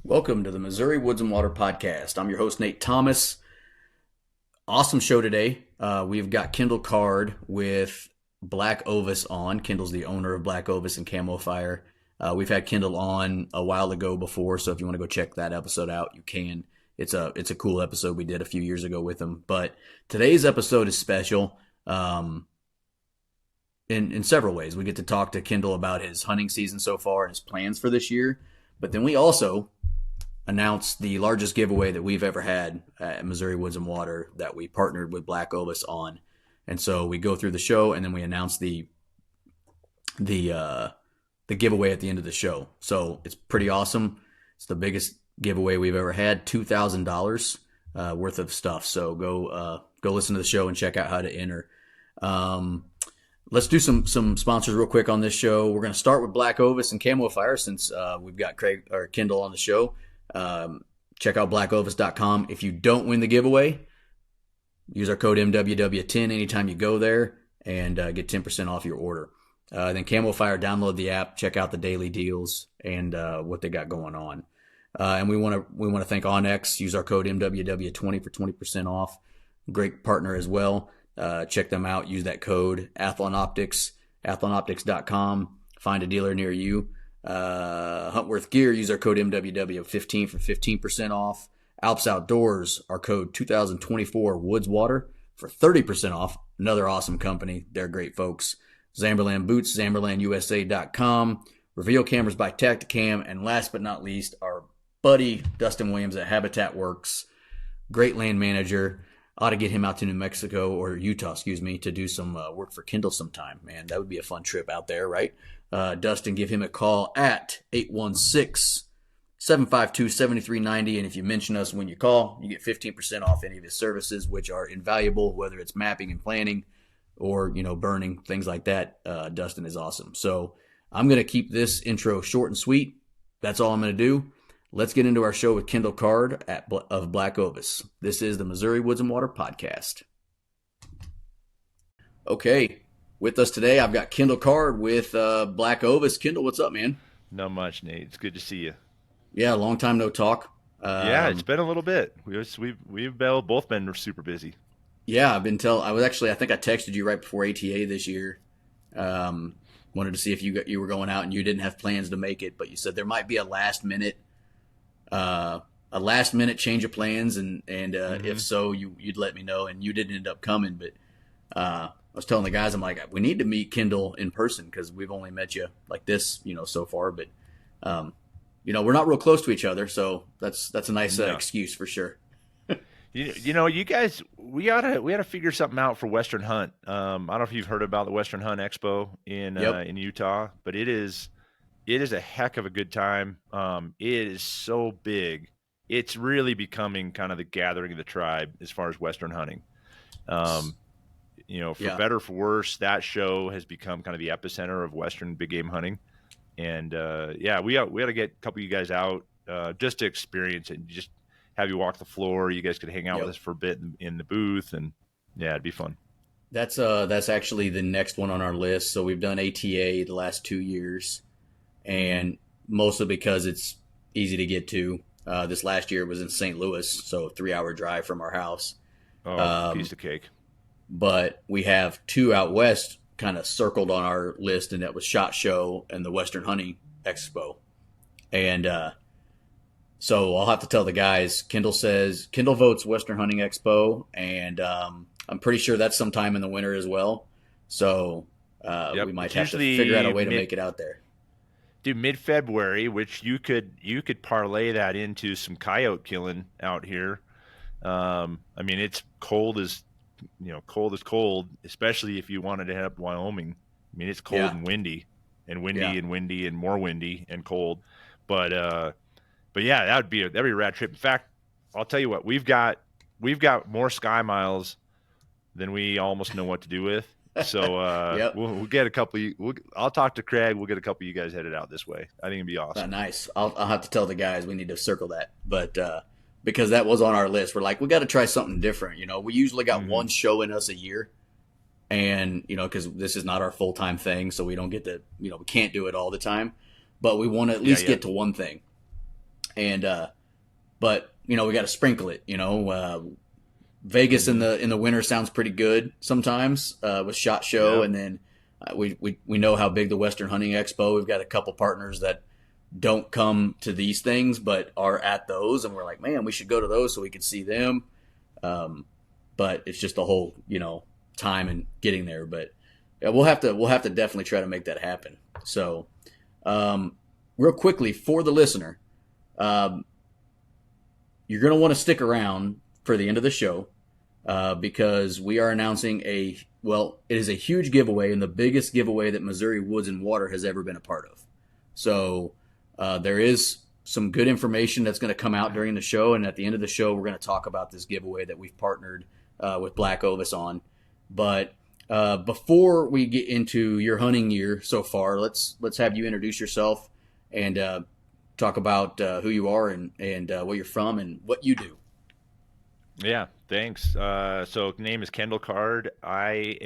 Welcome to the Missouri Woods and Water Podcast. I'm your host, Nate Thomas. Awesome show today. We've got Kendall Card with Black Ovis on. Kendall's the owner of Black Ovis and Camo Fire. We've had Kendall on a while ago before, so if you want to go check that episode out, you can. It's a cool episode we did a few years ago with him. But today's episode is special in several ways. We get to talk to Kendall about his hunting season so far and his plans for this year. But then we also announced the largest giveaway that we've ever had at Missouri Woods and Water that we partnered with Black Ovis on. And so we go through the show and then we announce the giveaway at the end of the show. So it's pretty awesome. It's the biggest giveaway we've ever had, $2,000 worth of stuff. So go listen to the show and check out how to enter. Let's do some sponsors real quick on this show. We're going to start with Black Ovis and Camo Fire since we've got Kendall on the show. Check out blackovis.com. If you don't win the giveaway, use our code MWW10 anytime you go there and get 10% off your order. Then Camo Fire, download the app, check out the daily deals and what they got going on. And we want to thank Onyx. Use our code MWW20 for 20% off. Great partner as well. Check them out. Use that code Athlon Optics, athlonoptics.com. Find a dealer near you. Huntworth Gear, use our code MWW15 for 15% off. Alps Outdoors, our code 2024 Woods Water for 30% off. Another awesome company. They're great folks. Zamberlan Boots, ZamberlanUSA.com. Reveal Cameras by Tacticam. And last but not least, our buddy Dustin Williams at Habitat Works. Great land manager. Ought to get him out to New Mexico or Utah, to do some work for Kendall sometime. Man, that would be a fun trip out there, right? Dustin, give him a call at 816-752-7390. And if you mention us when you call, you get 15% off any of his services, which are invaluable, whether it's mapping and planning or, burning, things like that. Dustin is awesome. So I'm going to keep this intro short and sweet. That's all I'm going to do. Let's get into our show with Kendall Card of Black Ovis. This is the Missouri Woods and Water Podcast. Okay, with us today, I've got Kendall Card with Black Ovis. Kendall, what's up, man? Not much, Nate. It's good to see you. Yeah, long time no talk. Yeah, it's been a little bit. We've both been super busy. Yeah, I think I texted you right before ATA this year. Wanted to see if you were going out and you didn't have plans to make it, but you said there might be a last minute change of plans, and if so, you'd let me know, and you didn't end up coming. But I was telling the guys, I'm like, we need to meet Kendall in person because we've only met you like this, so far. But we're not real close to each other, so that's a nice excuse for sure. You guys, we ought to figure something out for Western Hunt. I don't know if you've heard about the Western Hunt Expo in Utah, but it is a heck of a good time. It is so big. It's really becoming kind of the gathering of the tribe as far as Western hunting. For better or for worse, that show has become kind of the epicenter of Western big game hunting. And we ought to get a couple of you guys out just to experience it and just have you walk the floor. You guys could hang out with us for a bit in the booth, and it'd be fun. That's actually the next one on our list. So we've done ATA the last 2 years. And mostly because it's easy to get to. This last year it was in St. Louis, so a 3-hour drive from our house. Piece of cake. But we have 2 out west kind of circled on our list, and that was SHOT Show and the Western Hunting Expo. And so I'll have to tell the guys, Kendall votes Western Hunting Expo, and I'm pretty sure that's sometime in the winter as well. So we might have to figure out a way to make it out there. Do mid-February, which you could parlay that into some coyote killing out here. It's cold as cold, especially if you wanted to head up to Wyoming. It's cold and windy and windy and more windy and cold. But that'd be a rad trip. In fact, I'll tell you what, we've got more sky miles than we almost know what to do with. So we'll get a couple. I'll talk to Craig. We'll get a couple of you guys headed out this way. I think it'd be awesome. Nice. I'll have to tell the guys we need to circle that, but because that was on our list, we're like, we got to try something different. We usually got one show in us a year, and because this is not our full time thing, so we don't get to we can't do it all the time, but we want to at least get to one thing. And but we got to sprinkle it. Vegas in Mm-hmm. the winter sounds pretty good sometimes with SHOT Show, Yep. and then we know how big the Western Hunting Expo. We've got a couple partners that don't come to these things but are at those, and we're like, man, we should go to those so we can see them. Um, but it's just the whole time and getting there. But yeah, we'll have to definitely try to make that happen. So real quickly for the listener, um, you're going to want to stick around for the end of the show because we are announcing it is a huge giveaway and the biggest giveaway that Missouri Woods and Water has ever been a part of. So there is some good information that's going to come out during the show, and at the end of the show, we're going to talk about this giveaway that we've partnered with Black Ovis on. But before we get into your hunting year so far, let's have you introduce yourself and talk about who you are and where you're from and what you do. Yeah, thanks. So name is Kendall Card. I've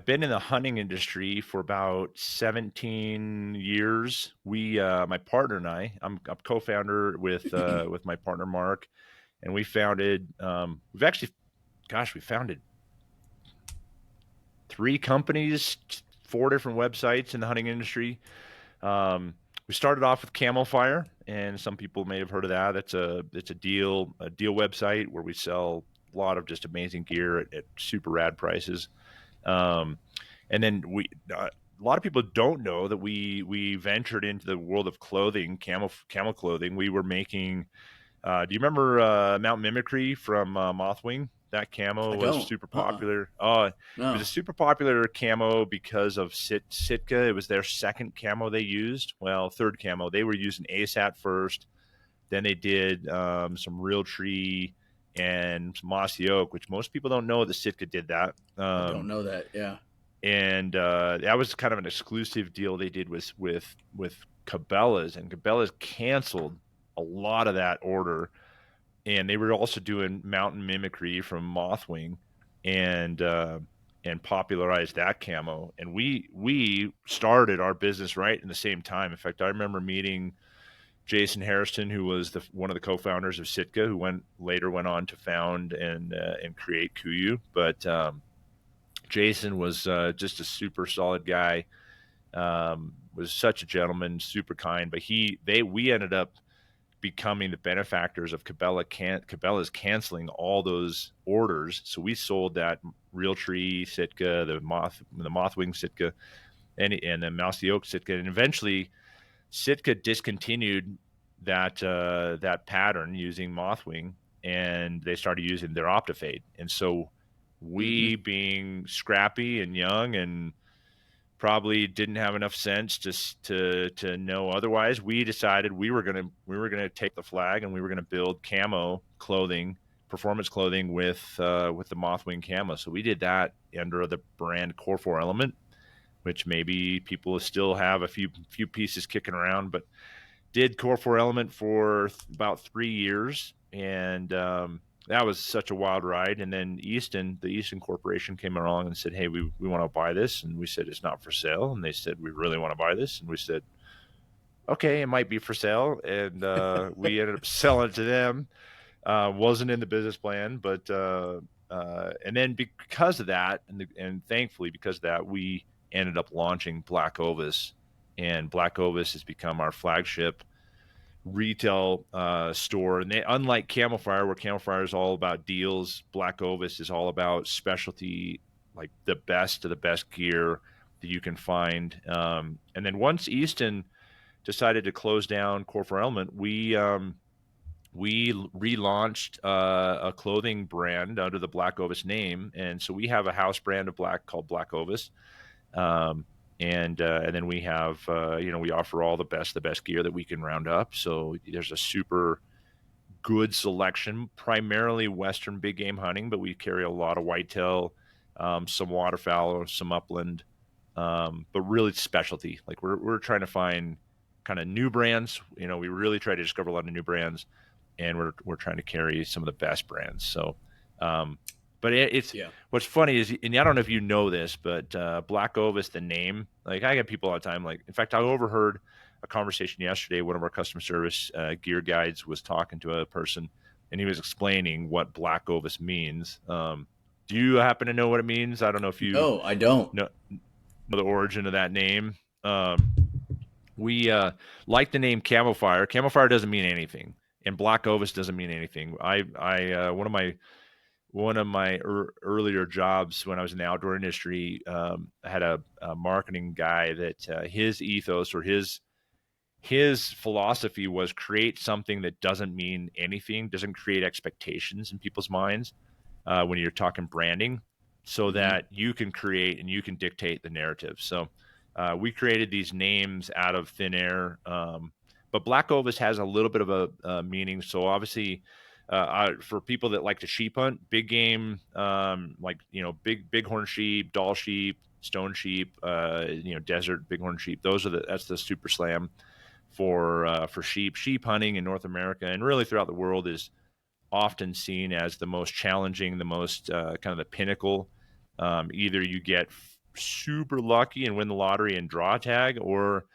been in the hunting industry for about 17 years. My partner and I'm co-founder with my partner Mark, and we founded. We founded 3 companies, 4 different websites in the hunting industry. We started off with Camel Fire, and some people may have heard of that. It's a deal website where we sell a lot of just amazing gear at super rad prices. Um, and then a lot of people don't know that we ventured into the world of clothing, camel clothing. We were making. Do you remember Mount Mimicry from Mothwing? That I camo was don't. super popular. Oh, it was a No. super popular camo because of Sitka. It was their second camo they used. Well, third camo. They were using ASAT first. Then they did some real tree and some mossy oak, which most people don't know that Sitka did that. I don't know that. Yeah. And that was kind of an exclusive deal they did with Cabela's, and Cabela's canceled a lot of that order, and they were also doing mountain mimicry from Mothwing, and and popularized that camo. And we started our business right in the same time. In fact, I remember meeting Jason Harrison, who was one of the co-founders of Sitka, who later went on to found and create Kuyu. But Jason was just a super solid guy. Was such a gentleman, super kind. But we ended up becoming the benefactors of Cabela's canceling all those orders. So we sold that Realtree Sitka, the Mothwing Sitka, and the Mousy Oak Sitka, and eventually Sitka discontinued that pattern using Mothwing, and they started using their Optifade. And so Mm-hmm. we, being scrappy and young and probably didn't have enough sense to know otherwise, we decided we were gonna take the flag and we were gonna build camo clothing, performance clothing with the Mothwing camo. So we did that under the brand Core 4 Element, which maybe people still have a few pieces kicking around, but did Core 4 Element for about 3 years, and that was such a wild ride. And then the Easton Corporation came along and said, "Hey, we want to buy this," and we said, "It's not for sale." And they said, "We really want to buy this," and we said, "Okay, it might be for sale." And we ended up selling it to them. Wasn't in the business plan, but and then because of that, and thankfully because of that, we ended up launching Black Ovis, and Black Ovis has become our flagship retail store. And unlike Camel Fire, where Camel Fire is all about deals, Black Ovis is all about specialty, like the best of the best gear that you can find. And then once Easton decided to close down Core 4 Element, we relaunched a clothing brand under the Black Ovis name, and so we have a house brand of black called Black Ovis, um, and then we have we offer all the best gear that we can round up. So there's a super good selection, primarily Western big game hunting, but we carry a lot of whitetail, some waterfowl, some upland, but really specialty. Like we're trying to find kind of new brands. We really try to discover a lot of new brands, and we're trying to carry some of the best brands. So, um, but it's Yeah. what's funny is, and I don't know if you know this, but Black Ovis, the name, like I get people all the time. Like, in fact, I overheard a conversation yesterday. One of our customer service gear guides was talking to a person, and he was explaining what Black Ovis means. Do you happen to know what it means? I don't know if you No, I don't. know the origin of that name. We like the name Camofire. Camofire doesn't mean anything, and Black Ovis doesn't mean anything. One of my earlier jobs when I was in the outdoor industry, I had a marketing guy that his ethos or his philosophy was create something that doesn't mean anything, doesn't create expectations in people's minds when you're talking branding, so that you can create and you can dictate the narrative. So we created these names out of thin air, but Black Ovis has a little bit of a meaning. So obviously, for people that like to sheep hunt, big game, like bighorn sheep, Dall sheep, stone sheep, desert bighorn sheep. That's the super slam for sheep. Sheep hunting in North America and really throughout the world is often seen as the most challenging, the most kind of the pinnacle. Either you get super lucky and win the lottery and draw a tag, or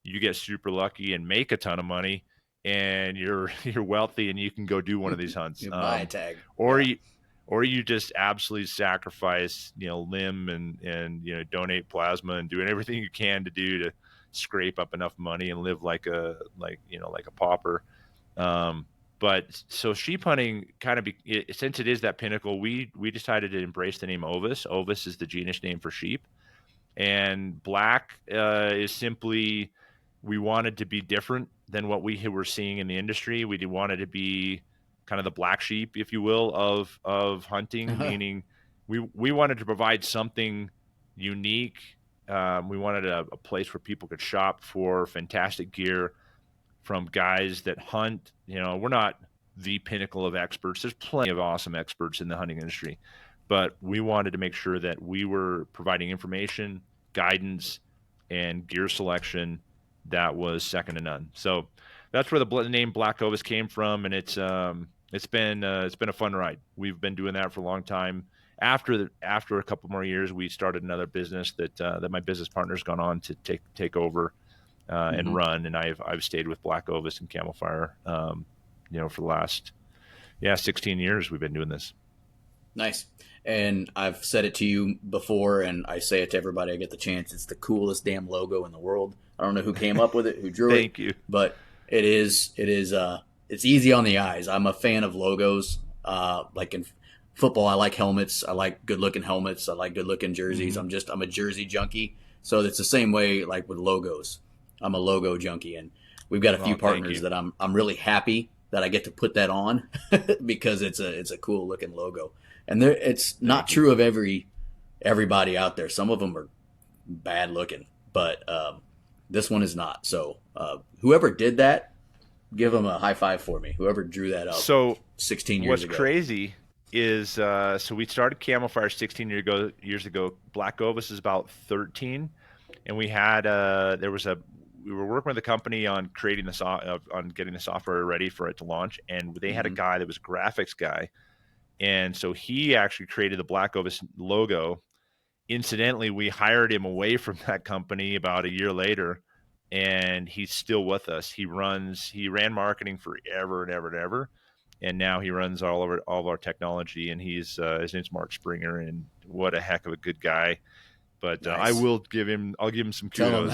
you get super lucky and make a ton of money and you're wealthy and you can go do one of these hunts. You buy a tag. Or you just absolutely sacrifice, limb and donate plasma and doing everything you can to do to scrape up enough money and live like a pauper. But so sheep hunting since it is that pinnacle, we decided to embrace the name Ovis. Ovis is the genus name for sheep, and black is simply, we wanted to be different than what we were seeing in the industry. We wanted to be kind of the black sheep, if you will, of hunting, meaning we wanted to provide something unique. We wanted a place where people could shop for fantastic gear from guys that hunt. We're not the pinnacle of experts. There's plenty of awesome experts in the hunting industry, but we wanted to make sure that we were providing information, guidance, and gear selection that was second to none. So that's where the name Black Ovis came from, and it's been a fun ride. We've been doing that for a long time. After a couple more years, we started another business that my business partner's gone on to take over and run, and I've stayed with Black Ovis and Camofire, for the last 16 years we've been doing this. Nice. And I've said it to you before, and I say it to everybody I get the chance. It's the coolest damn logo in the world. I don't know who came up with it, who drew it. Thank you. But it's easy on the eyes. I'm a fan of logos. Like in football, I like helmets. I like good looking helmets. I like good looking jerseys. I'm a jersey junkie. So it's the same way like with logos. I'm a logo junkie, and we've got a few partners that I'm really happy that I get to put that on because it's a cool looking logo. And it's not true of everybody out there. Some of them are bad looking, but this one is not. So whoever did that, give them a high five for me. Whoever drew that up. So 16 years ago. What's crazy is so we started Camofire 16 years ago. Black Ovis is about 13, and we had we were working with a company on creating on getting the software ready for it to launch, and they had a guy that was a graphics guy. And so he actually created the Black Ovis logo. Incidentally, we hired him away from that company about a year later, and he's still with us. He ran marketing forever and ever and ever, and now he runs all of our technology. And his name's Mark Springer, and what a heck of a good guy. But nice. I'll give him some kudos.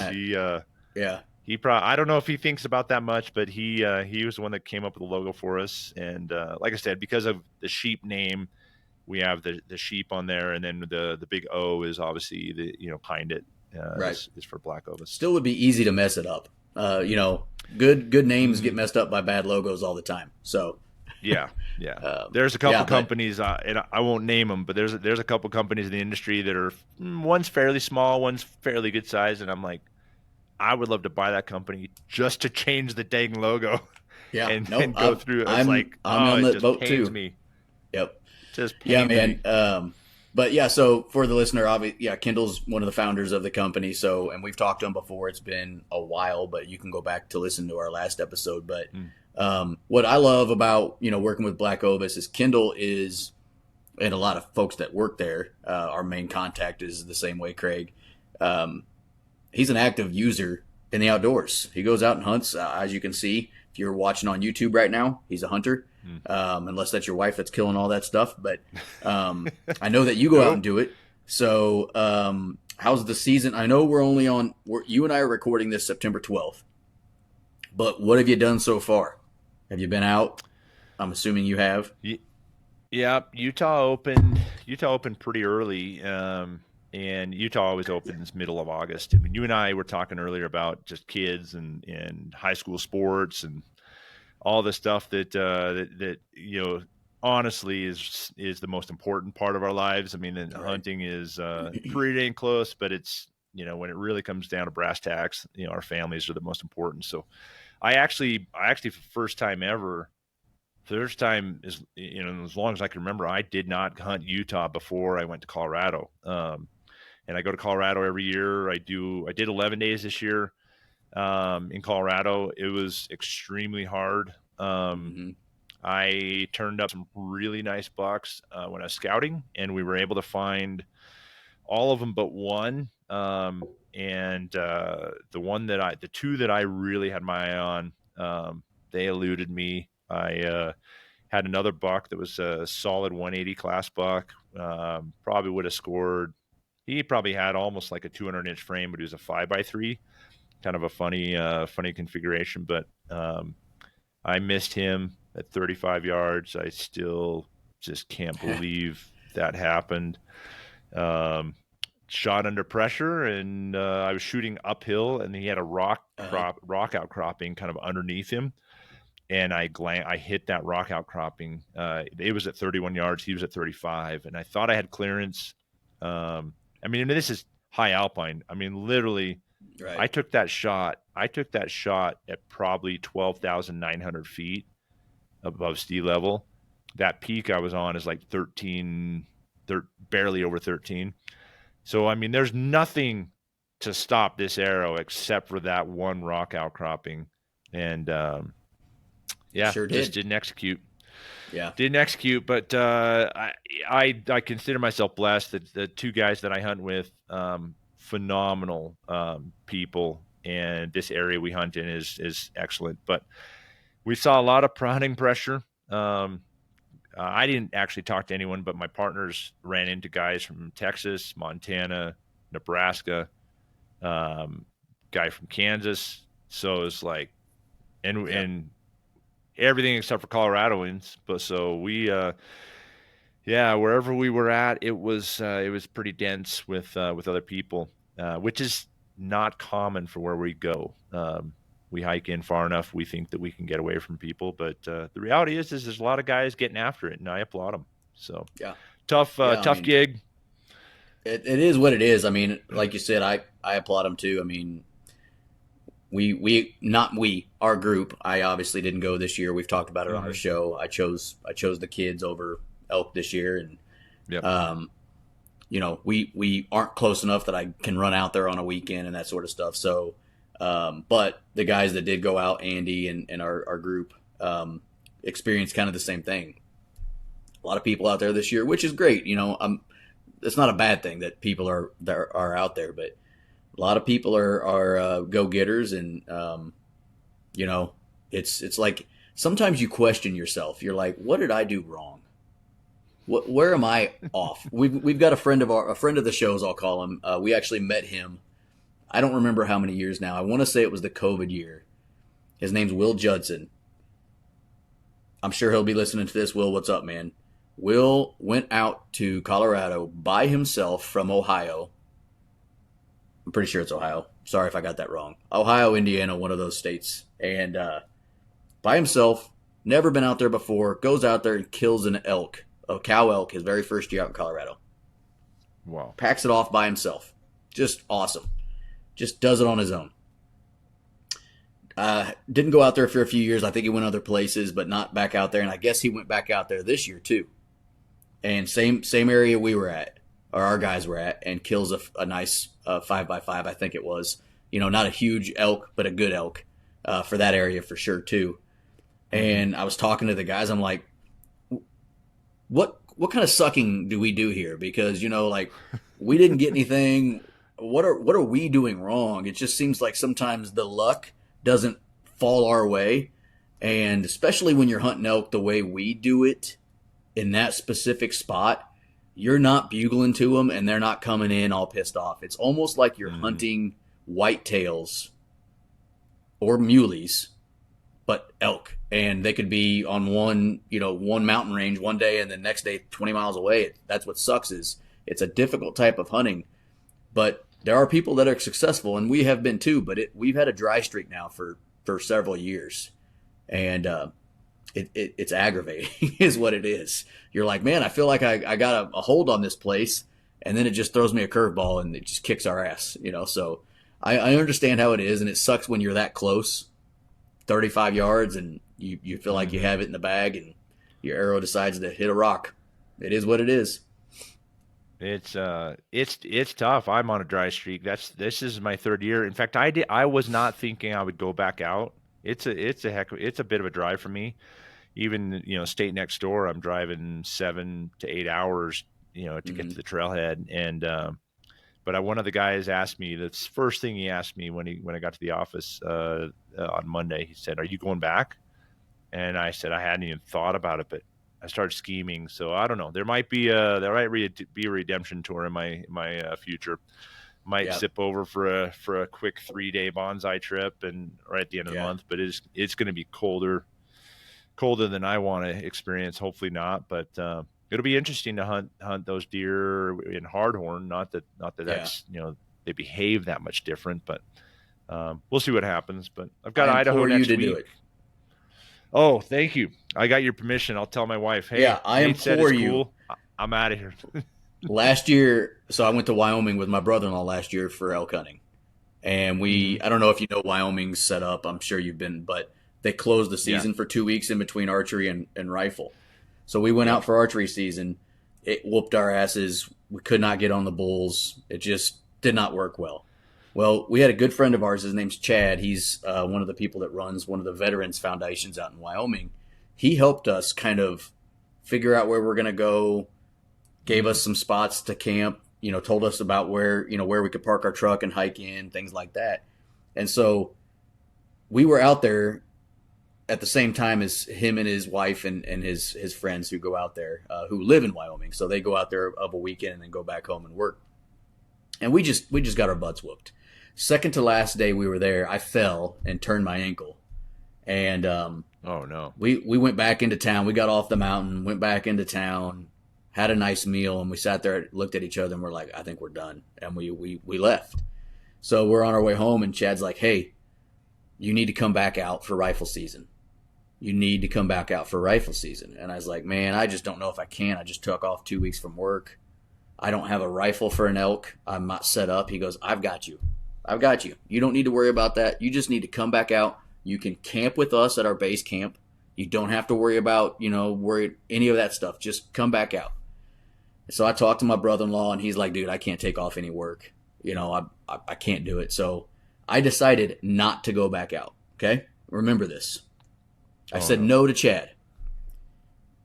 He probably, I don't know if he thinks about that much, but he was the one that came up with the logo for us. And like I said, because of the sheep name, we have the sheep on there, and then the big O is obviously behind it. Is for Black Ovis. Still would be easy to mess it up. Good names get messed up by bad logos all the time. So yeah. There's a couple companies, and I won't name them, but there's a couple companies in the industry that are, one's fairly small, one's fairly good size, and I'm like, I would love to buy that company just to change the dang logo. Yeah, and go through it. I'm on that boat too. Me. Yep. Just pains me. But yeah, so for the listener, Kendall's one of the founders of the company. So, and we've talked to him before. It's been a while, but you can go back to listen to our last episode. But what I love about working with Black Ovis is Kendall is, and a lot of folks that work there, our main contact is the same way, Craig. He's an active user in the outdoors. He goes out and hunts. As you can see, if you're watching on YouTube right now, he's a hunter. Unless that's your wife that's killing all that stuff. But I know that you go out and do it. So how's the season? I know you and I are recording this September 12th. But what have you done so far? Have you been out? I'm assuming you have. Yeah, Utah opened pretty early, and Utah always opens middle of August. I mean, you and I were talking earlier about just kids and high school sports and all the stuff that honestly is the most important part of our lives. I mean, and hunting is pretty dang close, but it's when it really comes down to brass tacks, our families are the most important. So I actually for the first time ever. First time is as long as I can remember, I did not hunt Utah before I went to Colorado. And I go to Colorado every year. I did 11 days this year in Colorado. It was extremely hard. I turned up some really nice bucks when I was scouting, and we were able to find all of them but one. And the two that I really had my eye on, they eluded me. I had another buck that was a solid 180 class buck. Probably would have scored. He probably had almost like a 200-inch frame, but he was a 5x3, kind of a funny configuration. But I missed him at 35 yards. I still just can't believe that happened. Shot under pressure, and I was shooting uphill, and he had a rock outcropping kind of underneath him. And I hit that rock outcropping. It was at 31 yards. He was at 35. And I thought I had clearance. I mean, this is high alpine. I mean, literally, I took that shot at probably 12,900 feet above sea level. That peak I was on is like 13, barely over 13. So, I mean, there's nothing to stop this arrow except for that one rock outcropping. And, yeah, sure just didn't execute. Yeah, didn't execute. But I consider myself blessed that the two guys that I hunt with, phenomenal people, and this area we hunt in is excellent. But we saw a lot of hunting pressure. I didn't actually talk to anyone, but my partners ran into guys from Texas, Montana, Nebraska, guy from Kansas. So it's like, and everything except for Coloradoans. But so we, wherever we were at, it was pretty dense with other people, which is not common for where we go. We hike in far enough, we think that we can get away from people, but the reality is there's a lot of guys getting after it, and I applaud them. So tough gig. It is what it is. I mean, like you said, I applaud them too. I mean, our group, I obviously didn't go this year. We've talked about it on our show. I chose the kids over elk this year. And, we aren't close enough that I can run out there on a weekend and that sort of stuff. So, but the guys that did go out, Andy and our group, experienced kind of the same thing. A lot of people out there this year, which is great. It's not a bad thing that people are out there, but a lot of people are go-getters, and it's like sometimes you question yourself. You're like, what did I do wrong? Where am I off? We've got a friend of the show's, I'll call him. We actually met him. I don't remember how many years now. I want to say it was the COVID year. His name's Will Judson. I'm sure he'll be listening to this. Will, what's up, man? Will went out to Colorado by himself from Ohio. I'm pretty sure it's Ohio. Sorry if I got that wrong. Ohio, Indiana, one of those states. And by himself, never been out there before, goes out there and kills a cow elk, his very first year out in Colorado. Wow. Packs it off by himself. Just awesome. Just does it on his own. Didn't go out there for a few years. I think he went other places, but not back out there. And I guess he went back out there this year too. And same area we were at, or our guys were at, and kills a nice 5x5, I think it was. Not a huge elk, but a good elk for that area for sure too. And I was talking to the guys. I'm like, what kind of sucking do we do here? Because we didn't get anything. what are we doing wrong? It just seems like sometimes the luck doesn't fall our way, and especially when you're hunting elk the way we do it in that specific spot, you're not bugling to them and they're not coming in all pissed off. It's almost like you're hunting whitetails or muleys, but elk. And they could be on one mountain range one day and the next day 20 miles away. That's what sucks is it's a difficult type of hunting, but there are people that are successful, and we have been too, but we've had a dry streak now for several years. And it's aggravating is what it is. You're like, man, I feel like I got a hold on this place, and then it just throws me a curveball and it just kicks our ass, So I understand how it is, and it sucks when you're that close, 35 yards, and you feel like you have it in the bag, and your arrow decides to hit a rock. It is what it is. It's tough. I'm on a dry streak. This is my third year. In fact, I was not thinking I would go back out. It's a bit of a drive for me. Even, state next door, I'm driving 7 to 8 hours, to get to the trailhead. And but one of the guys asked me, that's the first thing he asked me when I got to the office on Monday. He said, "Are you going back?" And I said I hadn't even thought about it, but I started scheming. So I don't know. There might be a redemption tour in my future. Might zip over for a quick 3-day bonsai trip and right at the end of the month. But it's going to be colder than I want to experience. Hopefully not, but it'll be interesting to hunt those deer in hardhorn. Not that that's they behave that much different, but we'll see what happens. But I've got Idaho next week. Do it. Oh, thank you. I got your permission. I'll tell my wife. Hey, I implore you. Cool. I'm out of here. Last year, so I went to Wyoming with my brother-in-law last year for elk hunting. And I don't know if you know Wyoming's set up. I'm sure you've been, but they closed the season for 2 weeks in between archery and rifle. So we went out for archery season. It whooped our asses. We could not get on the bulls. It just did not work well. Well, we had a good friend of ours. His name's Chad. He's one of the people that runs one of the Veterans Foundations out in Wyoming. He helped us kind of figure out where we're going to go, gave us some spots to camp, told us about where we could park our truck and hike in, things like that. And so we were out there at the same time as him and his wife and his friends who go out there, who live in Wyoming. So they go out there of a weekend and then go back home and work. And we just got our butts whooped. Second to last day we were there, I fell and turned my ankle. And oh no. We went back into town. We got off the mountain, went back into town, had a nice meal, and we sat there, looked at each other, and we're like, I think we're done. And we left. So we're on our way home, and Chad's like, hey, you need to come back out for rifle season. You need to come back out for rifle season. And I was like, man, I just don't know if I can. I just took off 2 weeks from work. I don't have a rifle for an elk. I'm not set up. He goes, I've got you. You don't need to worry about that. You just need to come back out. You can camp with us at our base camp. You don't have to worry about, any of that stuff. Just come back out. So I talked to my brother-in-law, and he's like, dude, I can't take off any work. I can't do it. So I decided not to go back out. Okay? Remember this. I said no to Chad.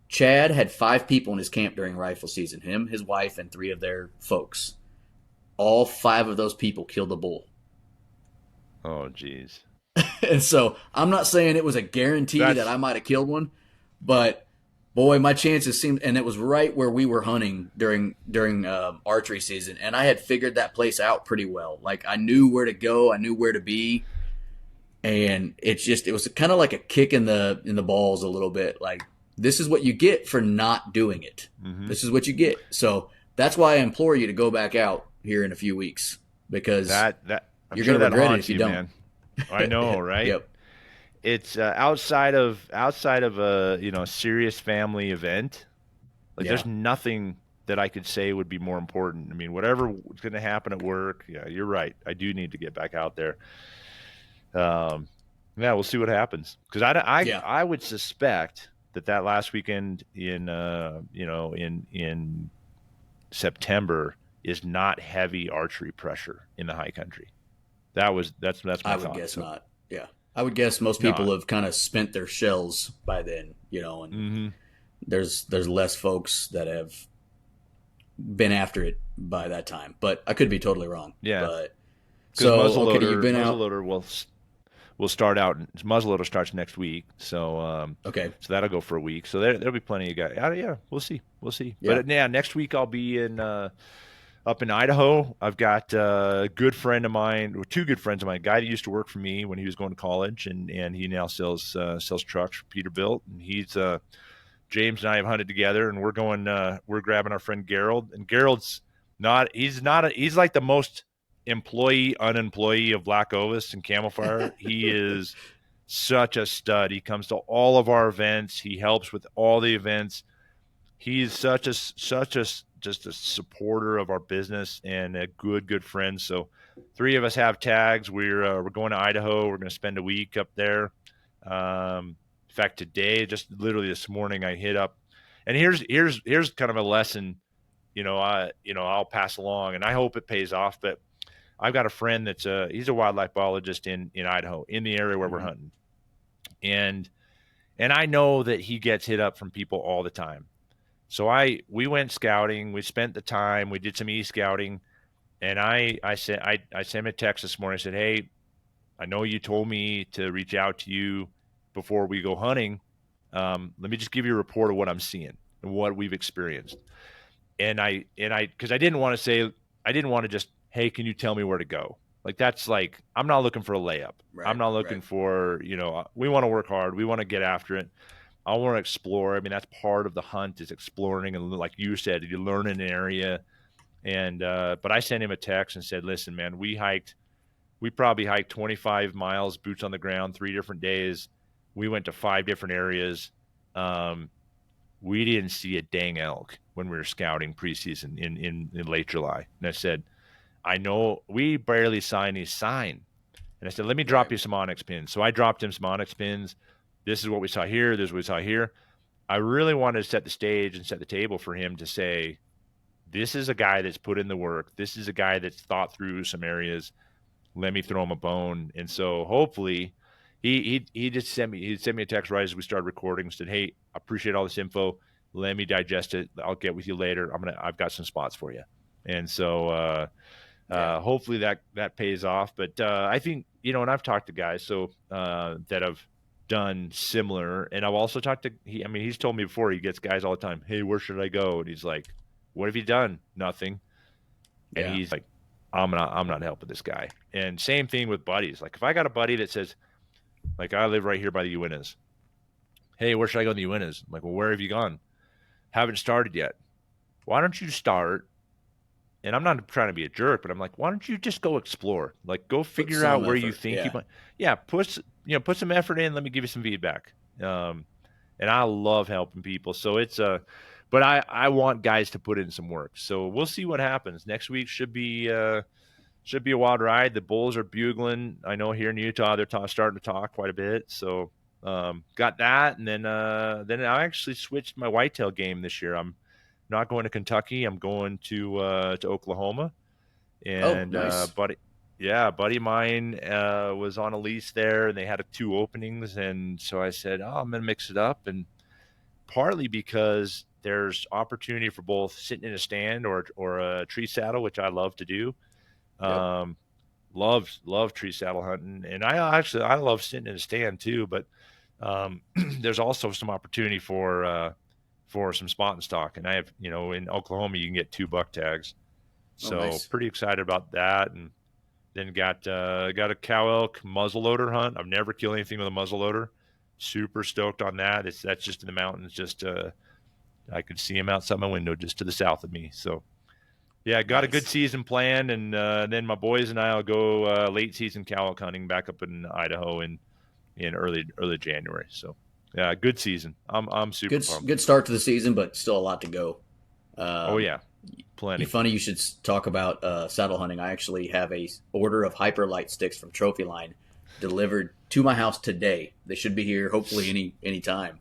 Chad had 5 people in his camp during rifle season. Him, his wife, and 3 of their folks. All 5 of those people killed a bull. Oh, geez. And so I'm not saying it was a guarantee that I might have killed one, but boy, my chances seemed, and it was right where we were hunting during archery season, and I had figured that place out pretty well. Like I knew where to go, I knew where to be, and it was kind of like a kick in the balls a little bit. Like this is what you get for not doing it. Mm-hmm. This is what you get. So that's why I implore you to go back out here in a few weeks because you're going to regret it if you don't. Man. I know, right? Yep. It's outside of a serious family event. Like there's nothing that I could say would be more important. I mean, whatever's going to happen at work. Yeah, you're right. I do need to get back out there. We'll see what happens because I would suspect that last weekend in September is not heavy archery pressure in the high country. That's my I would thought. guess not. Yeah. I would guess most people have kind of spent their shells by then, and there's less folks that have been after it by that time, but I could be totally wrong. Yeah, But because so okay, you've been out. muzzleloader will start out. Muzzleloader starts next week, so Okay, so that'll go for a week. So there'll be plenty of guys. Yeah, we'll see. yeah. But yeah, next week I'll be in up in Idaho. I've got a good friend of mine, or two good friends of mine. A guy that used to work for me when he was going to college, and he now sells trucks for Peterbilt. And he's James and I have hunted together, and we're grabbing our friend Gerald. And Gerald's he's like the most unemployee of Black Ovis and Camel Fire. He is such a stud. He comes to all of our events. He helps with all the events. He's such a just a supporter of our business and a good friend. So three of us have tags. We're going to Idaho. We're going to spend a week up there. In fact, today, just literally this morning, I hit up, and here's kind of a lesson, I'll pass along, and I hope it pays off. But I've got a friend he's a wildlife biologist in Idaho, in the area where we're Mm-hmm. hunting, and I know that he gets hit up from people all the time. So we went scouting, we spent the time, we did some e-scouting, and I sent him a text this morning. I said, hey, I know you told me to reach out to you before we go hunting. Let me just give you a report of what I'm seeing and what we've experienced. And because I didn't want to just, hey, can you tell me where to go? Like, that's like, I'm not looking for a layup. I'm Right, not looking right. for, we want to work hard. We want to get after it. I want to explore. I mean, that's part of the hunt, is exploring. And like you said, you learn an area. And, but I sent him a text and said, listen, man, we probably hiked 25 miles, boots on the ground, 3 different days. We went to 5 different areas. We didn't see a dang elk when we were scouting preseason in late July. And I said, I know we barely saw any sign. And I said, let me drop Right. you some onyx pins. So I dropped him some onyx pins. This is what we saw here. This is what we saw here. I really wanted to set the stage and set the table for him to say, this is a guy that's put in the work. This is a guy that's thought through some areas. Let me throw him a bone. And so hopefully he just sent me a text right as we started recording, said, hey, I appreciate all this info. Let me digest it. I'll get with you later. I've got some spots for you. And so Yeah. hopefully that pays off. But I think, and I've talked to guys that have done similar, and I've also talked to he's told me before, he gets guys all the time, hey, where should I go? And he's like, what have you done? Nothing. And Yeah. he's like, I'm not helping this guy. And same thing with buddies. Like, if I got a buddy that says, like, I live right here by the Uintas. Hey, where should I go in the Uintas? I'm like, well, where have you gone? Haven't started yet. Why don't you start? And I'm not trying to be a jerk, but I'm like, why don't you just go explore? Like, go Put figure out some where you effort. think you Yeah. might. Yeah, put some effort in. Let me give you some feedback. And I love helping people. So but I want guys to put in some work. So we'll see what happens. Next week should be a wild ride. The bulls are bugling. I know here in Utah they're starting to talk quite a bit. So got that, and then I actually switched my whitetail game this year. I'm not going to Kentucky. I'm going to Oklahoma. Oh, And nice. a buddy of mine was on a lease there, and they had 2 openings. And so I said, oh, I'm going to mix it up. And partly because there's opportunity for both sitting in a stand or a tree saddle, which I love to do. Yep. Um, love tree saddle hunting. And I love sitting in a stand too, but there's also some opportunity for some spot and stock. And I have, in Oklahoma, you can get 2 buck tags. Oh, So nice. pretty excited about that. And then got a cow elk muzzleloader hunt. I've never killed anything with a muzzleloader. Super stoked on that. That's just in the mountains. Just I could see him outside my window just to the south of me. So yeah, got a good Nice. season planned, and then my boys and I will go late season cow elk hunting back up in Idaho in early January. So yeah, good season. I'm super pumped. Good start to the season, but still a lot to go. Oh Um, yeah, plenty. Funny you should talk about saddle hunting. I actually have a order of hyperlight sticks from Trophy Line delivered to my house today. They should be here hopefully any time.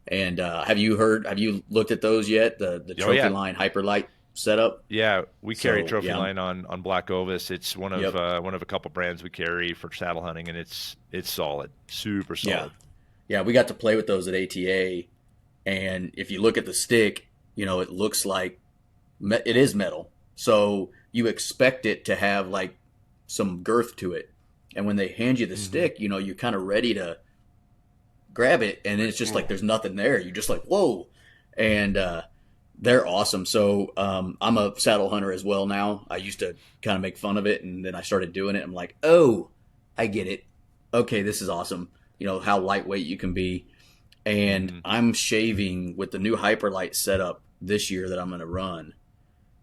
And have you looked at those yet? The Oh Trophy yeah, Line hyperlight setup. yeah. We carry So trophy yeah, line on Black Ovis. It's yep, one of a couple brands we carry for saddle hunting, and it's solid, super yeah, solid. yeah. We got to play with those at ATA, and if you look at the stick, it looks like It is metal, so you expect it to have like some girth to it. And when they hand you the Mm-hmm. stick, you're kind of ready to grab it, and it's just like there's nothing there. You're just like, whoa. And they're awesome. So I'm a saddle hunter as well now. I used to kind of make fun of it, and then I started doing it. I'm like, oh, I get it. Okay, this is awesome. How lightweight you can be. And Mm-hmm. I'm shaving with the new Hyperlight setup this year that I'm going to run.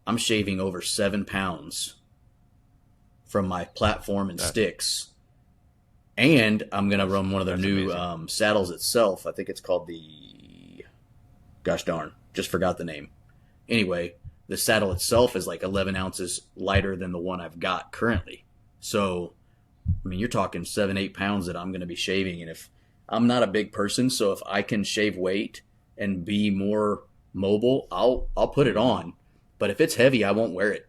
I'm shaving over 7 pounds from my platform and That sticks. And I'm going to that's run one of their that's new amazing. saddles itself. I think it's called the, gosh darn, just forgot the name. Anyway, the saddle itself is like 11 ounces lighter than the one I've got currently. So, I mean, you're talking 7, 8 pounds that I'm going to be shaving. And if I'm not a big person, so if I can shave weight and be more mobile, I'll put it Mm-hmm. on. But if it's heavy, I won't wear it.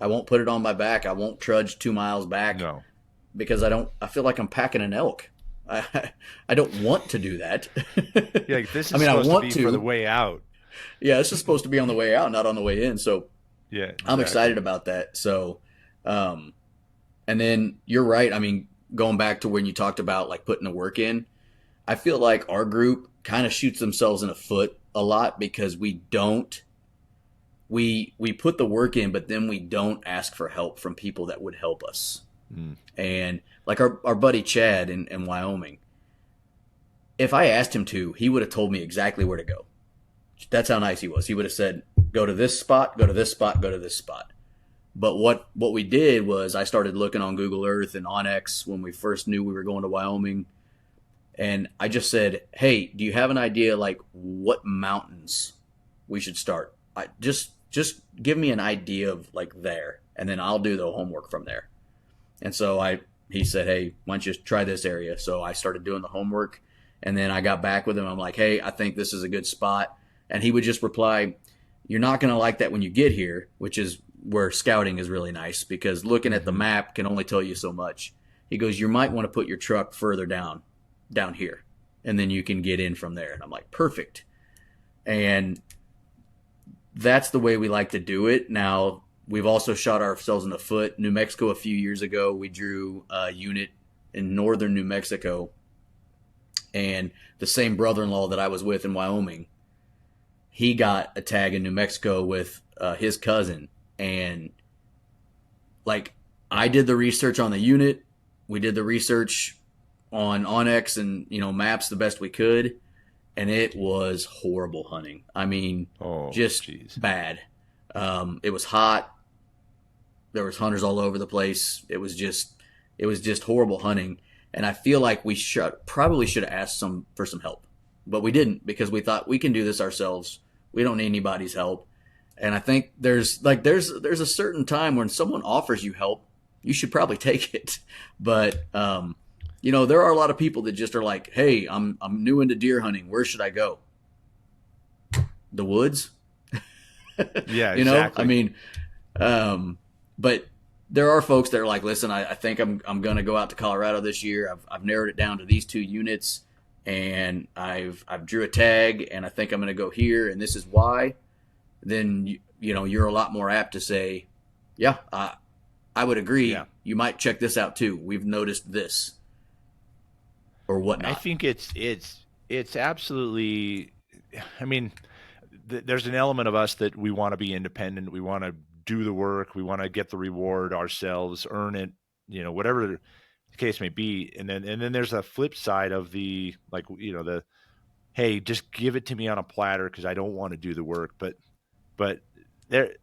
I won't put it on my back. I won't trudge 2 miles back No. because I feel like I'm packing an elk. I don't want to do that. Yeah, like, this I is mean, I supposed to want be for the to. way out. Yeah, it's just supposed to be on the way out, not on the way in. So Yeah, I'm excited exactly. about that. So, um, and then you're right. I mean, going back to when you talked about like putting the work in, I feel like our group kind of shoots themselves in the foot a lot because we put the work in, but then we don't ask for help from people that would help us. Mm. And like our buddy Chad in Wyoming, if I asked him to, he would have told me exactly where to go. That's how nice he was. He would have said, "Go to this spot, go to this spot, go to this spot." But what we did was I started looking on Google Earth and Onyx when we first knew we were going to Wyoming, and I just said, "Hey, do you have an idea like what mountains we should start? Just give me an idea of like there, and then I'll do the homework from there." And so he said, "Hey, why don't you try this area?" So I started doing the homework, and then I got back with him. I'm like, "Hey, I think this is a good spot," and he would just reply, "You're not going to like that when you get here," which is where scouting is really nice because looking at the Mm-hmm. map can only tell you so much. He goes, "You might want to put your truck further down here, and then you can get in from there." And I'm like, "Perfect." And that's the way we like to do it. Now, we've also shot ourselves in the foot. New Mexico, a few years ago, we drew a unit in northern New Mexico, and the same brother in law that I was with in Wyoming, he got a tag in New Mexico with his cousin. And like, I did the research on the unit, we did the research on Onyx and, maps the best we could. And it was horrible hunting. I mean, Oh, just jeez. bad. It was hot. There was hunters all over the place. It was just horrible hunting. And I feel like we probably should have asked for some help, but we didn't because we thought we can do this ourselves. We don't need anybody's help. And I think there's a certain time when someone offers you help, you should probably take it. But there are a lot of people that just are like, "Hey, I'm new into deer hunting. Where should I go? The woods?" Yeah, I exactly. mean, but there are folks that are like, "Listen, I think I'm going to go out to Colorado this year. I've narrowed it down to these two units, and I've drew a tag, and I think I'm going to go here, and this is why." Then you're a lot more apt to say, "Yeah, I would Yeah. agree. You might check this out too. We've noticed this or I whatnot." think it's absolutely. I mean, there's an element of us that we want to be independent. We want to do the work. We want to get the reward ourselves, earn it. Whatever the case may be. And then there's a flip side of the, like, the, hey, just give it to me on a platter because I don't want to do the work. But there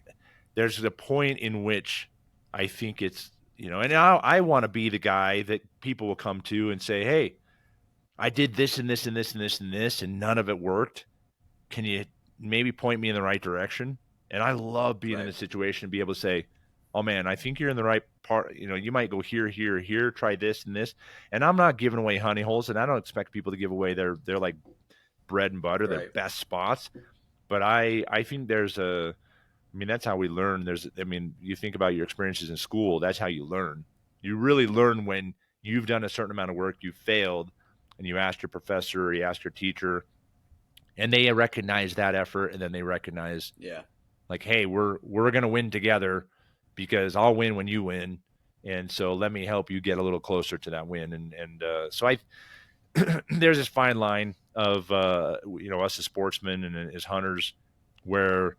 there's a point in which I think it's, and I want to be the guy that people will come to and say, hey, I did this and this and this and this and this, and none of it worked. Can you maybe point me in the right direction? And I love being in Right. a situation to be able to say, oh man, I think you're in the right part. You might go here, here, here, try this and this. And I'm not giving away honey holes, and I don't expect people to give away their like bread and butter, their Right. best spots. But I think I mean, that's how we learn. I mean, you think about your experiences in school, that's how you learn. You really learn when you've done a certain amount of work, you failed, and you asked your professor or you asked your teacher, and they recognize that effort, and then they recognize Yeah. like, hey, we're gonna win together because I'll win when you win, and so let me help you get a little closer to that win. And so I there's this fine line of us as sportsmen and as hunters where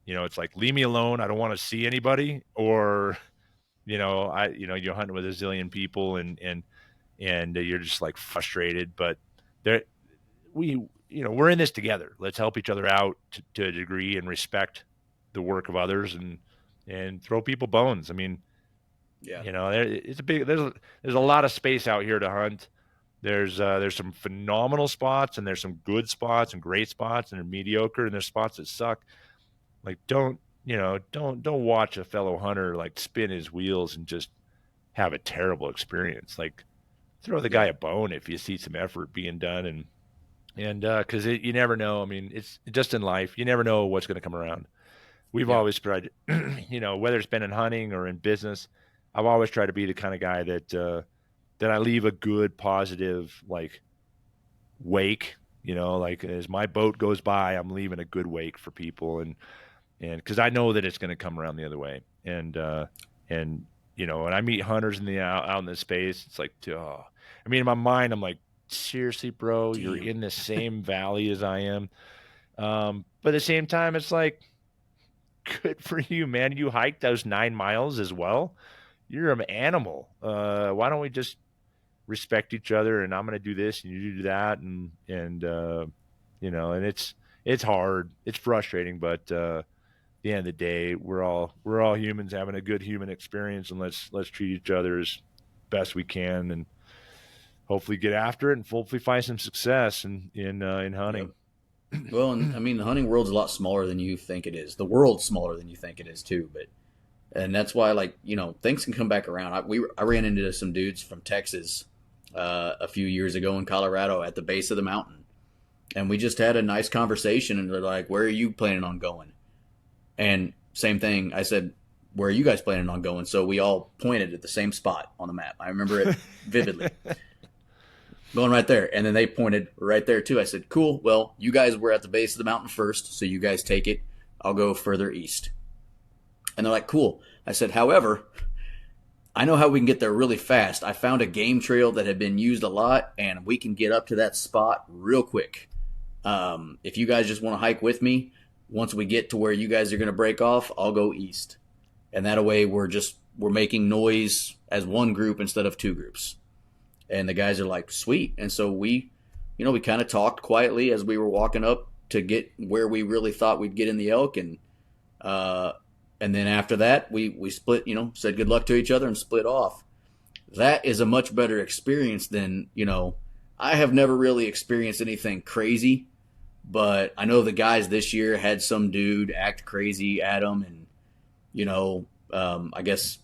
it's like, leave me alone, I don't want to see anybody, or you're hunting with a zillion people and you're just like frustrated, but there we're in this together. Let's help each other out to a degree and respect the work of others and throw people bones. I mean, Yeah. there's a lot of space out here to hunt. There's some phenomenal spots, and there's some good spots and great spots, and they're mediocre, and there's spots that suck. Like, don't watch a fellow hunter like spin his wheels and just have a terrible experience. Like, throw the guy Yeah. a bone if you see some effort being done, and because you never know. I mean, it's just in life, you never know what's going to come around. We've Yeah. always tried, whether it's been in hunting or in business, I've always tried to be the kind of guy that I leave a good, positive, like, wake. Like, as my boat goes by, I'm leaving a good wake for people, and because I know that it's going to come around the other way, and when I meet hunters in the out in the space, it's like, oh, I mean, in my mind, I'm like, seriously, bro, you're Damn. in the same valley as I am. But at the same time, it's like, good for you, man. You hiked those 9 miles as well. You're an animal. Why don't we just respect each other? And I'm going to do this, and you do that, and it's hard. It's frustrating, but at the end of the day, we're all humans having a good human experience, and let's treat each other as best we can, and hopefully get after it, and hopefully find some success in Yep. hunting. Well, and I mean, the hunting world's a lot smaller than you think it is. The world's smaller than you think it is too. But and that's why, like, things can come back around. I ran into some dudes from Texas a few years ago in Colorado at the base of the mountain, and we just had a nice conversation. And they're like, "Where are you planning on going?" And same thing. I said, "Where are you guys planning on going?" So we all pointed at the same spot on the map. I remember it vividly. Going right there. And then they pointed right there too. I said, cool. Well, you guys were at the base of the mountain first, so you guys take it. I'll go further east. And they're like, cool. I said, however, I know how we can get there really fast. I found a game trail that had been used a lot, and we can get up to that spot real quick. If you guys just want to hike with me, once we get to where you guys are going to break off, I'll go east. And that way we're making noise as one group instead of two groups. And the guys are like, sweet. And so we kind of talked quietly as we were walking up to get where we really thought we'd get in the elk. And then after that, we split, said good luck to each other and split off. That is a much better experience than, I have never really experienced anything crazy, but I know the guys this year had some dude act crazy at them. And, I guess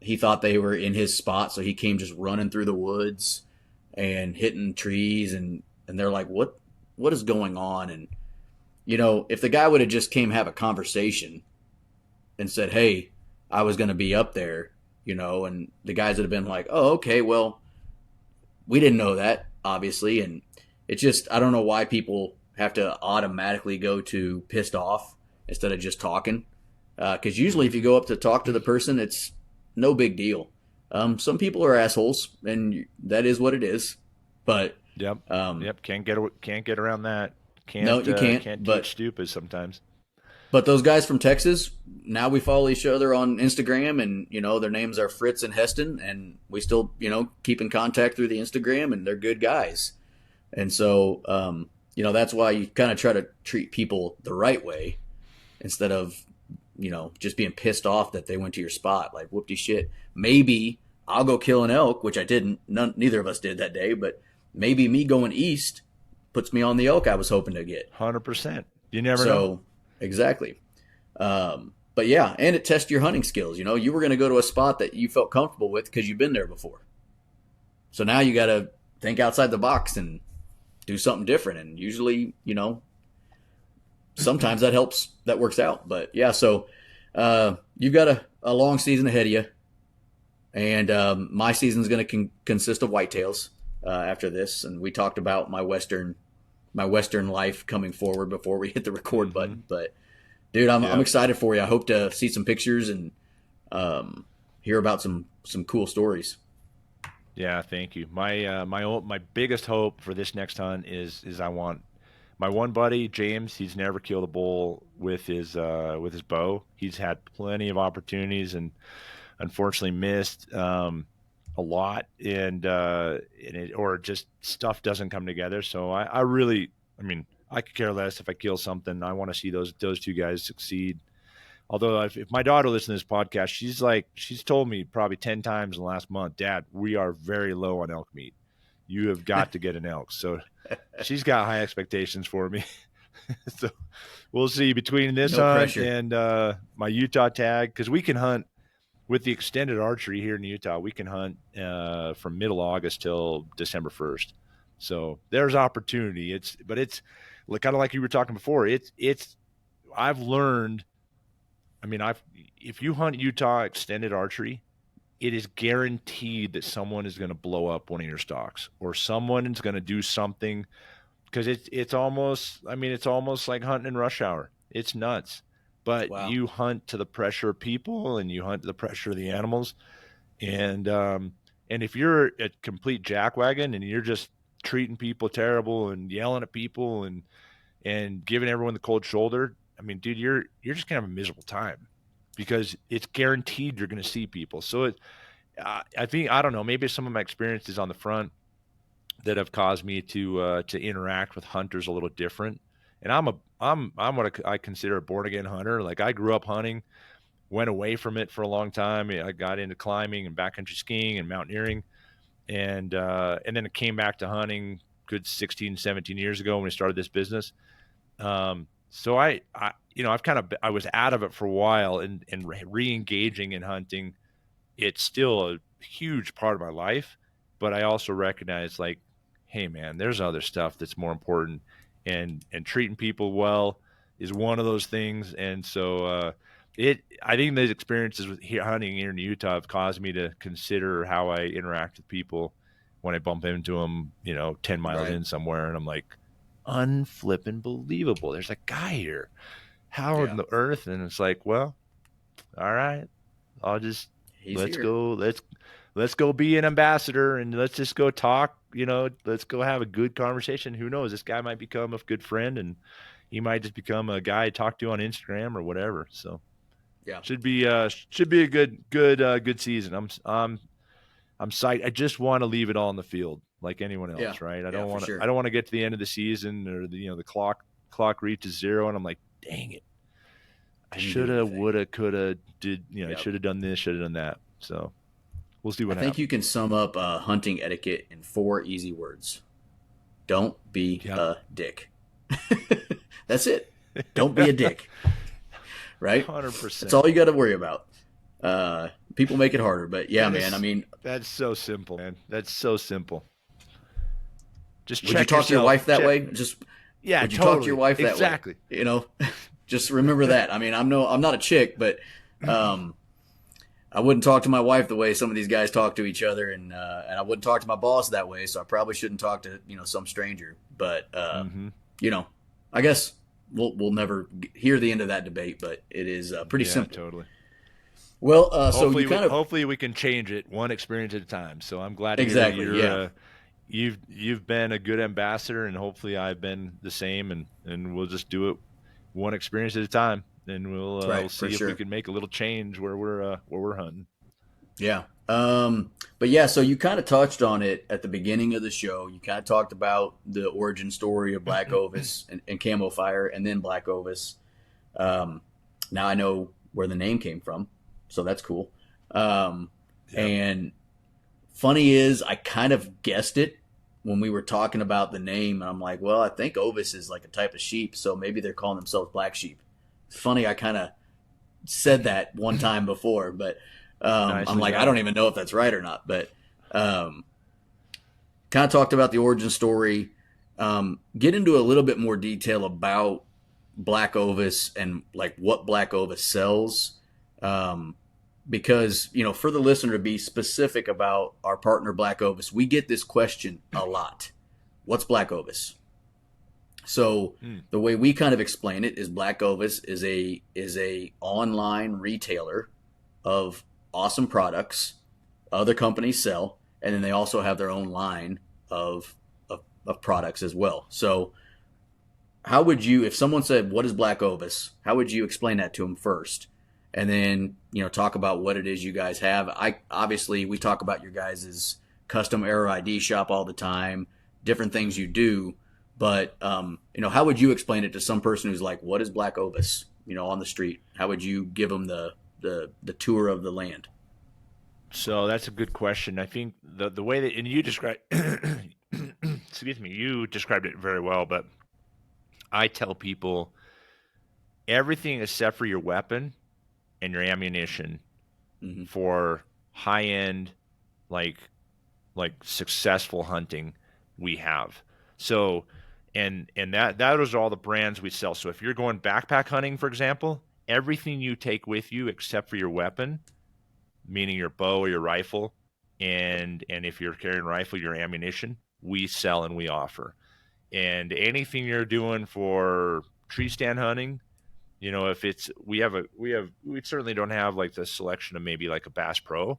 he thought they were in his spot, so he came just running through the woods and hitting trees, and they're like, what is going on? And if the guy would have just came have a conversation and said, hey, I was going to be up there, and the guys would have been like, oh, okay, well, we didn't know that, obviously. And it's just, I don't know why people have to automatically go to pissed off instead of just talking, because usually if you go up to talk to the person, it's no big deal. Some people are assholes, and that is what it is. But Yep. Can't get around that. No, you can't. Can't But teach stupid sometimes. those guys from Texas, now we follow each other on Instagram, and their names are Fritz and Heston, and we still keep in contact through the Instagram, and they're good guys. And so that's why you kind of try to treat people the right way instead of just being pissed off that they went to your spot. Like, whoop-de shit. Maybe I'll go kill an elk, which I didn't. Neither of us did that day, but maybe me going east puts me on the elk I was hoping to get. 100%. You never know. Exactly. But yeah, and it tests your hunting skills. You were going to go to a spot that you felt comfortable with because you've been there before. So now you got to think outside the box and do something different. And usually, sometimes that helps, that works out. But yeah, so you've got a long season ahead of you, and my season is going to consist of whitetails after this. And we talked about my western life coming forward before we hit the record button. But Dude, I'm Yep. excited for you. I hope to see some pictures and hear about some cool stories. Yeah, thank you. My biggest hope for this next hunt is I want my one buddy James. He's never killed a bull with his bow. He's had plenty of opportunities and unfortunately missed a lot, and it or just stuff doesn't come together. So I really, I mean, I could care less if I kill something. I want to see those two guys succeed. Although if my daughter listens to this podcast, she's told me probably 10 times in the last month, Dad, we are very low on elk meat. You have got to get an elk. So she's got high expectations for me. So we'll see between this No hunt pressure. and my Utah tag, because we can hunt with the extended archery here in Utah. We can hunt from middle August till December 1st. So there's opportunity. It's kind of like you were talking before. I've learned. I mean, if you hunt Utah extended archery, it is guaranteed that someone is going to blow up one of your stocks, or someone is going to do something, because it's almost, I mean, it's almost like hunting in rush hour. It's nuts. But Wow. you hunt to the pressure of people, and you hunt to the pressure of the animals. And if you're a complete jackwagon and you're just treating people terrible and yelling at people and giving everyone the cold shoulder, I mean, dude, you're just gonna have a miserable time, because it's guaranteed you're gonna see people. So I think, I don't know, maybe some of my experiences on the front that have caused me to interact with hunters a little different. And I'm what I consider a born again hunter. Like, I grew up hunting, went away from it for a long time. I got into climbing and backcountry skiing and mountaineering, and then it came back to hunting good 16, 17 years ago when we started this business. So I was out of it for a while, and re-engaging in hunting. It's still a huge part of my life, but I also recognize, like, hey man, there's other stuff that's more important, and treating people well is one of those things. And so I think those experiences with hunting here in Utah have caused me to consider how I interact with people when I bump into them, 10 miles Right. in somewhere, and I'm like, unflippin' believable. There's a guy here. How in Yeah. the earth? And it's like, well, all right, I'll just He's let's here. go. Let's go be an ambassador, and let's just go talk. Let's go have a good conversation. Who knows? This guy might become a good friend, and he might just become a guy I talk to on Instagram or whatever. So Yeah. should be a good season. I'm psyched. I just want to leave it all in the field like anyone Yeah. else, right? I Yeah, don't for want to. sure. I don't want to get to the end of the season, or the clock reaches zero, and I'm like, dang it, I Didn't do shoulda, anything. woulda, coulda, I Yep. should have done this, should have done that. So we'll see I what think happens. you can sum up hunting etiquette in 4 easy words. Don't be Yep. a dick. That's it. Don't be a dick. Right? That's 100%. all you got to worry about. People make it harder, but yeah, That man. I is mean, that's so simple, man. That's so simple. Just would you check talk to your yourself. wife that Check. way? Just Yeah, would you talk to your totally. wife that way? Exactly. You know, just remember that. I mean, I'm not a chick, but um, I wouldn't talk to my wife the way some of these guys talk to each other, and I wouldn't talk to my boss that way. So I probably shouldn't talk to some stranger. But Hmm. you know, I guess we'll never hear the end of that debate. But it is pretty Yeah, simple. totally. Well, so you kind of Hopefully we can change it one experience at a time. So I'm glad to hear that exactly, yeah, you've been a good ambassador, and hopefully I've been the same, and we'll just do it one experience at a time, and we'll right, for see if we sure. can make a little change where we're hunting. Yeah. But yeah, so you kind of touched on it at the beginning of the show. You kind of talked about the origin story of Black Ovis and Camo Fire, and then Black Ovis. Um, now I know where the name came from, so that's cool. Um, Yep. and funny is, I kind of guessed it when we were talking about the name, and I'm like, well, I think Ovis is like a type of sheep, so maybe they're calling themselves Black Sheep. It's funny, I kind of said that one time before, but I'm Nicely like, I done. don't even know if that's right or not. But um, kind of talked about the origin story. Get into a little bit more detail about Black Ovis and like what Black Ovis sells. Because for the listener to be specific about our partner Black Ovis, we get this question a lot. What's Black Ovis? So Mm. the way we kind of explain it is Black Ovis is a online retailer of awesome products other companies sell, and then they also have their own line of products as well. So how would you, if someone said, "What is Black Ovis?" How would you explain that to them first, and then talk about what it is you guys have? I obviously we talk about your guys' custom error ID shop all the time, different things you do, but how would you explain it to some person who's like, "What is Black Ovis?" On the street, how would you give them the tour of the land? So that's a good question. I think the way that and you describe excuse me, you described it very well, but I tell people everything except for your weapon and your ammunition Hmm. for high end like successful hunting we have. So and that is all the brands we sell. So if you're going backpack hunting, for example, everything you take with you except for your weapon, meaning your bow or your rifle, and if you're carrying a rifle, your ammunition, we sell and we offer. And anything you're doing for tree stand hunting, if it's we certainly don't have like the selection of maybe like a Bass Pro,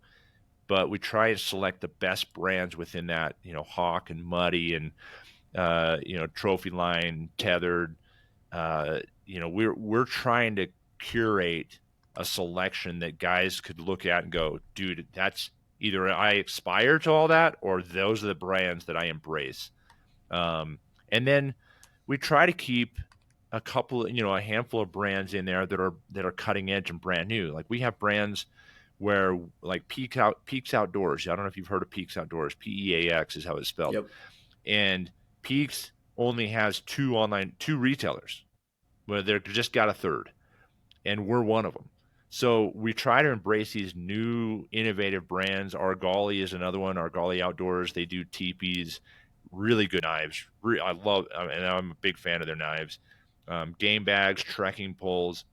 but we try to select the best brands within that, Hawk and Muddy and Trophy Line, Tethered. We're trying to curate a selection that guys could look at and go, dude, that's either I aspire to all that or those are the brands that I embrace. And then we try to keep a couple, a handful of brands in there that are cutting edge and brand new. Like we have brands where like Peaks Outdoors. I don't know if you've heard of Peaks Outdoors. PEAX is how it's spelled. Yep. And Peaks only has two retailers. Well, they're just got a third, and we're one of them. So we try to embrace these new innovative brands. Argali is another one. Argali Outdoors. They do teepees, really good knives. I love, and I'm a big fan of their knives. Game bags, trekking poles.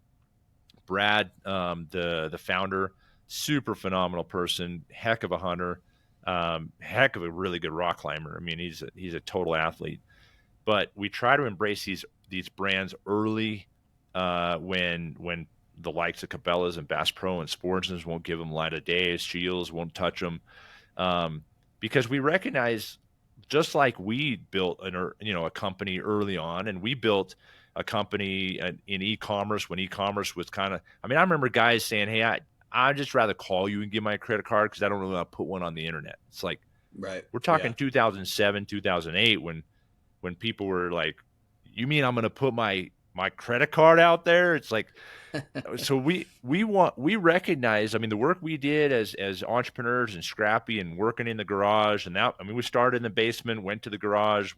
Brad, the founder, super phenomenal person, heck of a hunter, heck of a really good rock climber. I mean, he's a total athlete. But we try to embrace these brands early, when the likes of Cabela's and Bass Pro and Sportsman's won't give them light of day, Shields won't touch them, um, because we recognize just like we built a company early on, and we built a company in e-commerce when e-commerce was kind of. I mean, I remember guys saying, "Hey, I'd just rather call you and give my credit card because I don't really want to put one on the internet." It's like Right. we're Yeah. talking 2007, 2008 when people were like, "You mean I'm going to put my credit card out there?" It's like, so we recognize. I mean, the work we did as entrepreneurs and scrappy and working in the garage, and that, I mean, we started in the basement, went to the garage.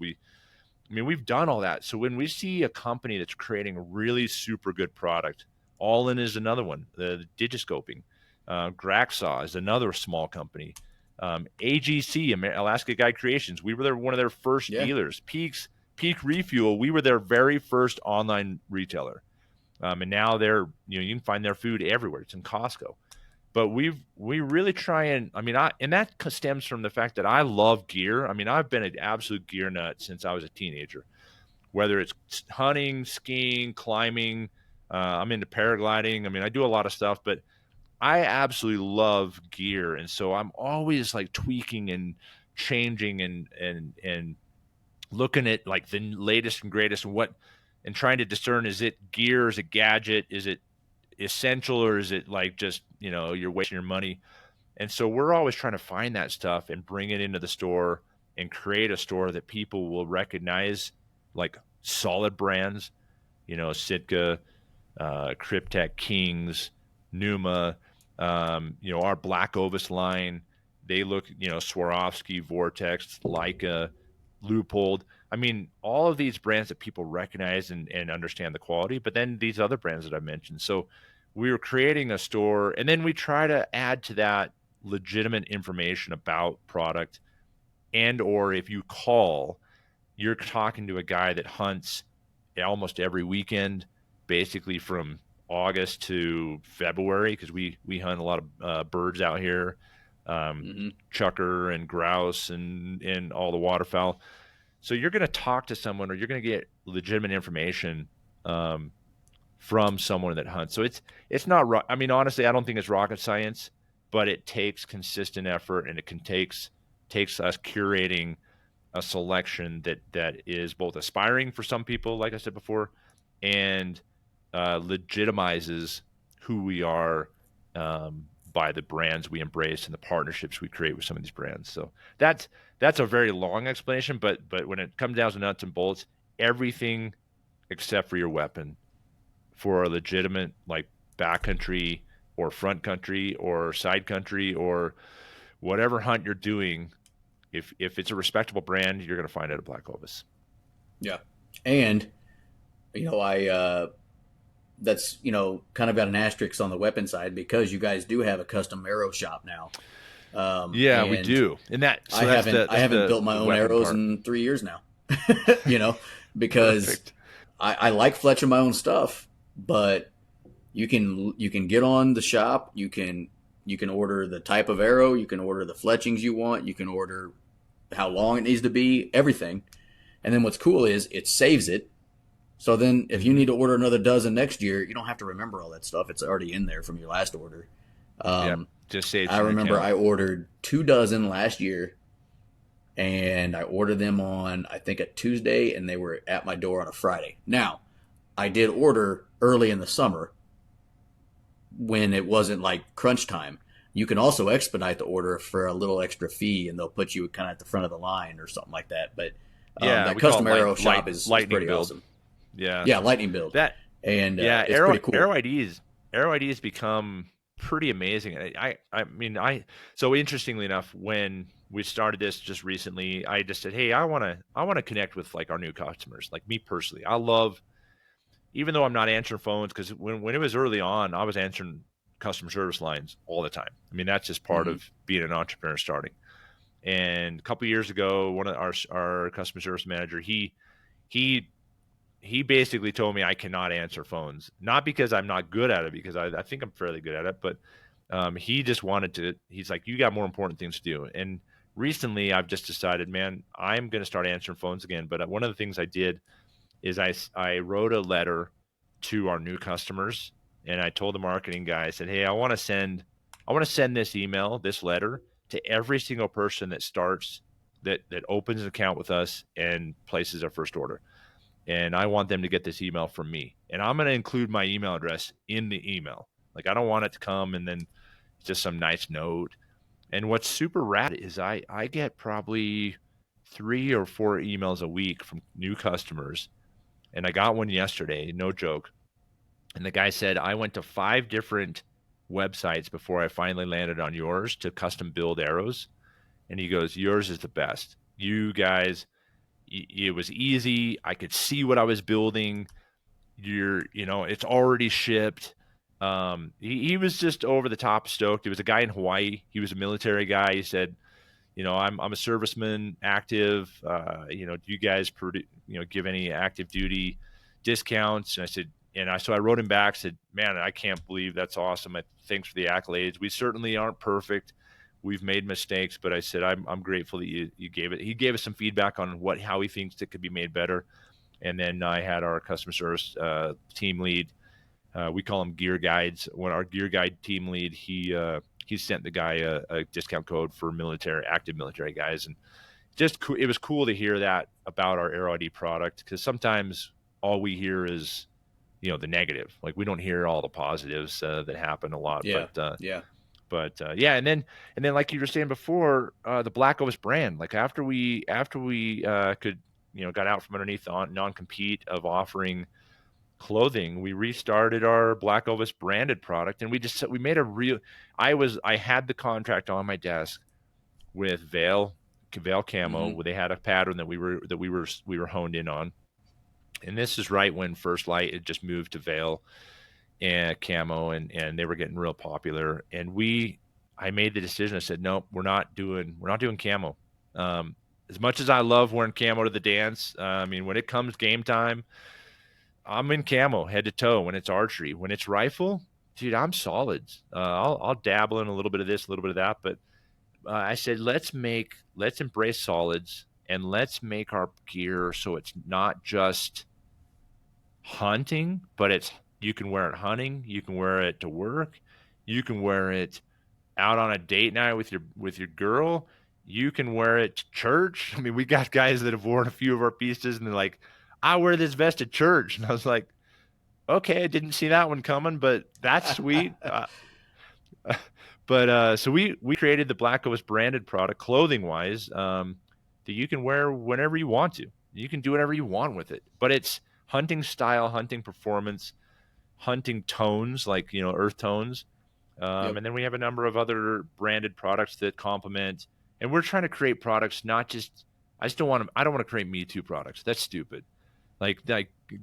We've done all that. So when we see a company that's creating a really super good product, All In is another one. The digiscoping, Graxaw is another small company. AGC, Alaska Guide Creations, we were one of their first Yeah. dealers. Peak Refuel, we were their very first online retailer. And now you can find their food everywhere. It's in Costco. But we really try and and that stems from the fact that I love gear. I mean, I've been an absolute gear nut since I was a teenager. Whether it's hunting, skiing, climbing, I'm into paragliding. I mean, I do a lot of stuff, but I absolutely love gear, and so I'm always like tweaking and changing and looking at like the latest and greatest and trying to discern, is it gear, is it gadget, is it essential, or is it like just you're wasting your money. And so we're always trying to find that stuff and bring it into the store and create a store that people will recognize, like solid brands, Sitka, Cryptek, Kings, Numa, our Black Ovis line. They look, Swarovski, Vortex, Leica, Leupold. I mean, all of these brands that people recognize and understand the quality, but then these other brands that I mentioned. So we were creating a store, and then we try to add to that legitimate information about product. And or if you call, you're talking to a guy that hunts almost every weekend, basically from August to February, because we hunt a lot of birds out here, Hmm. chukar and grouse and all the waterfowl. So you're going to talk to someone, or you're going to get legitimate information from someone that hunts. So it's not. I mean, honestly, I don't think it's rocket science, but it takes consistent effort, and it takes us curating a selection that is both aspiring for some people, like I said before, and legitimizes who we are by the brands we embrace and the partnerships we create with some of these brands. So that's a very long explanation, but when it comes down to nuts and bolts, everything except for your weapon for a legitimate like backcountry or front country or side country or whatever hunt you're doing, if it's a respectable brand, you're going to find it at Black Ovis. Yeah. And, I, that's, kind of got an asterisk on the weapon side because you guys do have a custom arrow shop now. Yeah, we do. And I haven't built my own arrows in 3 years now, because I like fletching my own stuff, but you can get on the shop. You can order the type of arrow. You can order the fletchings you want. You can order how long it needs to be, everything. And then what's cool is it saves it. So then if you need to order another dozen next year, you don't have to remember all that stuff. It's already in there from your last order. Just saves. I remember I ordered 2 dozen last year, and I ordered them on, I think, a Tuesday, and they were at my door on a Friday. Now, I did order early in the summer when it wasn't like crunch time. You can also expedite the order for a little extra fee, and they'll put you kind of at the front of the line or something like that. But that custom arrow shop is pretty awesome. Yeah, lightning build. It's arrow, pretty cool. Arrow IDs become pretty amazing. So interestingly enough, when we started this just recently, I just said, hey, I want to connect with like our new customers. Like me personally, I love, even though I'm not answering phones, because when it was early on, I was answering customer service lines all the time. I mean, that's just part of being an entrepreneur starting. And a couple of years ago, one of our customer service manager, he basically told me I cannot answer phones, not because I'm not good at it, because I think I'm fairly good at it, but he just wanted to, he's like, you got more important things to do. And recently I've just decided, man, I'm going to start answering phones again. But one of the things I did is I wrote a letter to our new customers, and I told the marketing guy, I said, hey, I want to send this email, this letter, to every single person that opens an account with us and places their first order. And I want them to get this email from me. And I'm going to include my email address in the email. Like, I don't want it to come and then just some nice note. And what's super rad is I get probably 3 or 4 emails a week from new customers. And I got one yesterday, no joke. And the guy said, I went to 5 different websites before I finally landed on yours to custom build arrows. And he goes, yours is the best. You guys, it was easy. I could see what I was building. It's already shipped. He was just over the top stoked. It was a guy in Hawaii. He was a military guy. He said, I'm a serviceman, active. Do you guys give any active duty discounts? And I said, so I wrote him back, said, man, I can't believe that's awesome. Thanks for the accolades. We certainly aren't perfect. We've made mistakes, but I said, I'm grateful that you gave it. He gave us some feedback on how he thinks it could be made better. And then I had our customer service team lead. We call them gear guides. When our gear guide team lead, he sent the guy a discount code for active military guys. And it was cool to hear that about our Arrow ID product, because sometimes all we hear is, the negative. Like, we don't hear all the positives that happen a lot. Yeah. And then like you were saying before, the Black Ovis brand, like after we could, got out from underneath the non-compete of offering clothing, we restarted our Black Ovis branded product, and we made I had the contract on my desk with Vail Camo, where they had a pattern that we were honed in on. And this is right when First Light had just moved to Vail and Camo, and they were getting real popular. And I made the decision. I said, nope, we're not doing camo. As much as I love wearing camo to the dance, when it comes game time, I'm in camo head to toe. When it's archery, when it's rifle, dude, I'm solids. I'll dabble in a little bit of this, a little bit of that, but I said, let's embrace solids. and let's make our gear so it's not just hunting, but it's you can wear it hunting, you can wear it to work, you can wear it out on a date night with your girl, you can wear it to church. I mean, we got guys that have worn a few of our pieces and they're like, I wear this vest to church. And I was like, okay, I didn't see that one coming, but that's sweet. But so we created the Black Ovis branded product, clothing wise, that you can wear whenever you want to. You can do whatever you want with it, but it's hunting style, hunting performance, hunting tones like earth tones, Yep. and then we have a number of other branded products that complement. And we're trying to create products, not just. I just don't want to. I don't want to create Me Too products. That's stupid. Like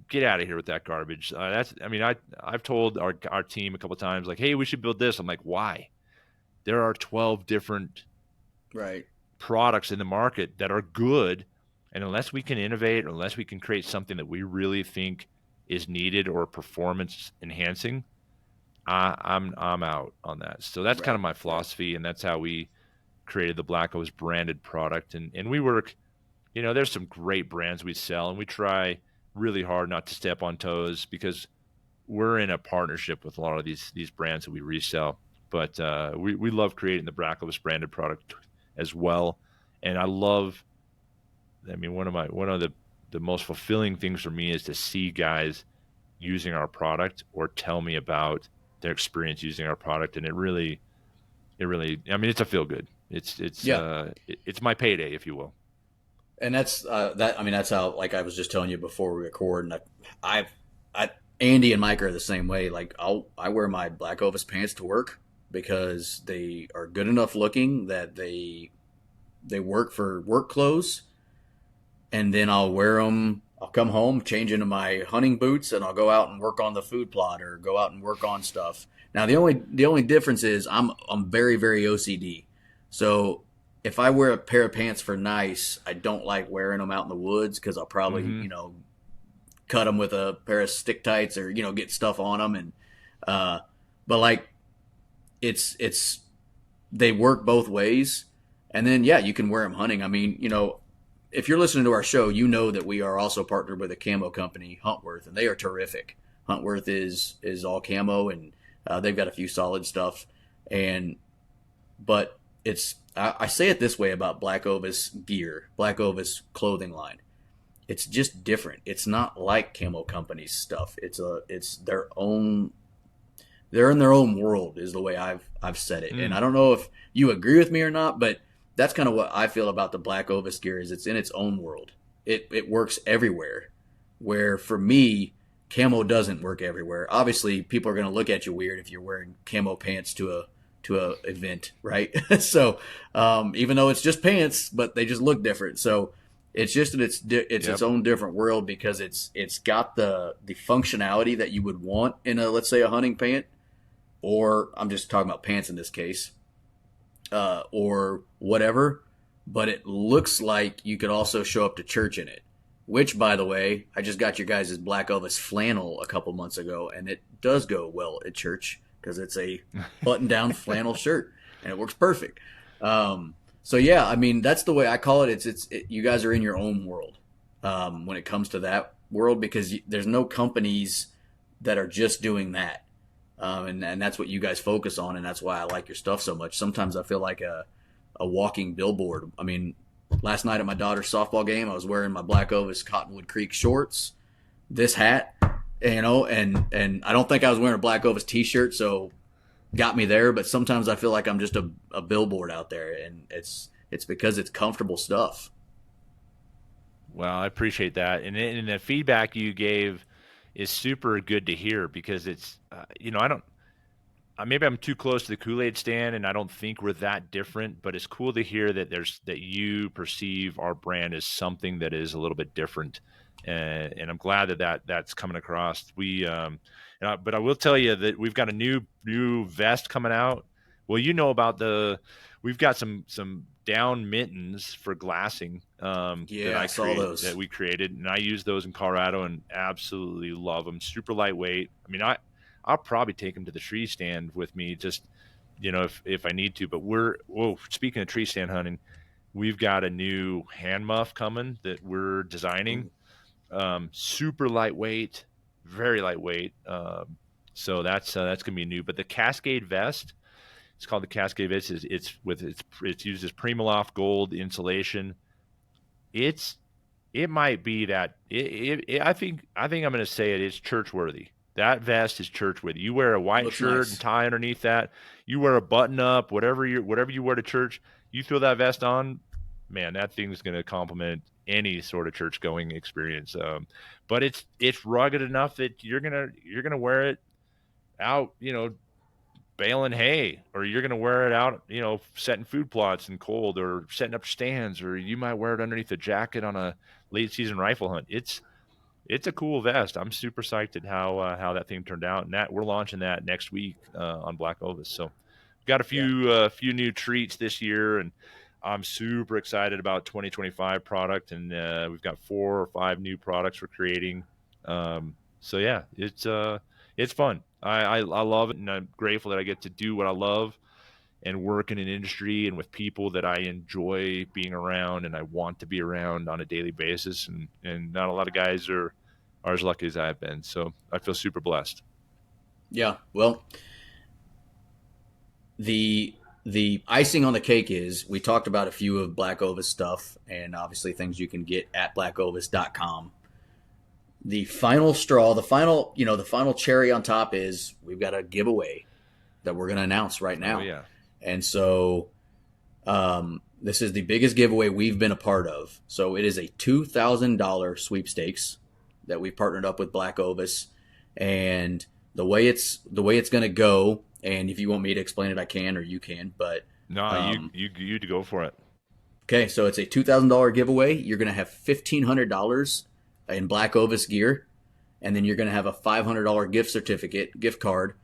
get out of here with that garbage. That's. I mean, I've told our team a couple of times, like, hey, we should build this. I'm like, why? There are 12 different Right. products in the market that are good, and unless we can innovate, or unless we can create something that we really think is needed or performance enhancing, I'm out on that. So that's kind Right. of my Right. philosophy, and that's how we created the Black Ovis branded product. And we work, there's some great brands we sell, and we try really hard not to step on toes because we're in a partnership with a lot of these brands that we resell. But we love creating the Black Ovis branded product as well. And I love, I mean, one of the most fulfilling things for me is to see guys using our product or tell me about their experience using our product, and it really, I mean, it's a feel good. Yeah. It's my payday, if you will. And that's that. I mean, that's how. Like I was just telling you before we record, and I, Andy and Mike are the same way. Like I wear my Black Ovis pants to work because they are good enough looking that they work for work clothes, and then I'll wear them. I'll come home, change into my hunting boots, and I'll go out and work on the food plot or go out and work on stuff. Now the only difference is I'm very very OCD. So if I wear a pair of pants for nice, I don't like wearing them out in the woods because I'll probably Mm-hmm. cut them with a pair of stick tights or get stuff on them and uh, but like it's they work both ways. And then yeah, you can wear them hunting. I mean, if you're listening to our show, you know that we are also partnered with a camo company, Huntworth, and they are terrific. Huntworth is all camo, and they've got a few solid stuff. And but I say it this way about Black Ovis gear, Black Ovis clothing line. It's just different. It's not like camo companies stuff. It's their own. They're in their own world, is the way I've said it. And Mm. I don't know if you agree with me or not, but that's kind of what I feel about the Black Ovis gear. Is it's in its own world. It works everywhere. Where for me, camo doesn't work everywhere. Obviously, people are going to look at you weird if you're wearing camo pants to a event, right? So even though it's just pants, but they just look different. So it's just that it's its Yep. own different world because it's got the functionality that you would want in a, let's say, a hunting pant, or I'm just talking about pants in this case, or whatever. But it looks like you could also show up to church in it. Which, by the way, I just got your guys' Black Ovis flannel a couple months ago, and it does go well at church because it's a button-down flannel shirt, and it works perfect. So yeah, I mean that's the way I call it. You guys are in your own world when it comes to that world because there's no companies that are just doing that, and that's what you guys focus on, and that's why I like your stuff so much. Sometimes I feel like a walking billboard. I mean, last night at my daughter's softball game, I was wearing my Black Ovis Cottonwood Creek shorts, this hat, and I don't think I was wearing a Black Ovis T-shirt, so got me there. But sometimes I feel like I'm just a billboard out there, and it's because it's comfortable stuff. Well, I appreciate that, and the feedback you gave is super good to hear because it's I don't maybe I'm too close to the Kool-Aid stand and I don't think we're that different, but it's cool to hear that you perceive our brand as something that is a little bit different. And I'm glad that's coming across. But I will tell you that we've got a new vest coming out. Well, about we've got some down mittens for glassing Yeah, I saw that those. we created, and I use those in Colorado and absolutely love them. Super lightweight. I mean, I'll probably take them to the tree stand with me, just if I need to. But speaking of tree stand hunting, we've got a new hand muff coming that we're designing. Ooh, Super lightweight, very lightweight. So that's gonna be new. But the Cascade vest, it's called the Cascade vest. It's used as Primaloft gold insulation. It's it might be that I think I'm going to say it is church worthy. That vest is church worthy. You wear a it white looks shirt and nice. tie underneath that. You wear a button up, whatever you wear to church. You throw that vest on, man. That thing is going to complement any sort of church going experience. But it's rugged enough that you're gonna wear it out. Baling hay, or you're going to wear it out, setting food plots in cold, or setting up stands, or you might wear it underneath a jacket on a late season rifle hunt. It's a cool vest. I'm super psyched at how that thing turned out, and that we're launching that next week on Black Ovis. So we've got a Yeah. few new treats this year, and I'm super excited about 2025 product, and we've got 4 or 5 new products we're creating. So yeah, it's fun. I love it, and I'm grateful that I get to do what I love and work in an industry and with people that I enjoy being around and I want to be around on a daily basis. And not a lot of guys are as lucky as I've been. So I feel super blessed. Yeah. Well, the the icing on the cake is we talked about a few of Black Ovis stuff and obviously things you can get at blackovis.com. The final straw, the final cherry on top is we've got a giveaway that we're going to announce right Oh now. yeah. And so this is the biggest giveaway we've been a part of. So it is a $2,000 sweepstakes that we've partnered up with Black Ovis, and the way it's going to go. And if you want me to explain it, I can, or you can. But No, you um, you you to go for it. okay, so it's a $2,000 giveaway. You're going to have $1,500 in Black Ovis gear, and then you're going to have a $500 gift card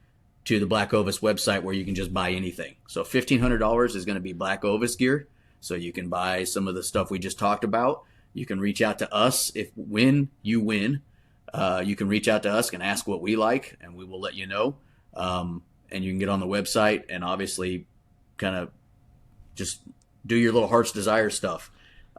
to the Black Ovis website where you can just buy anything. So $1,500 is going to be Black Ovis gear. So you can buy some of the stuff we just talked about. You can reach out to us when you win. You can reach out to us and ask what we like, and we will let you know. And you can get on the website and obviously kind of just do your little heart's desire stuff.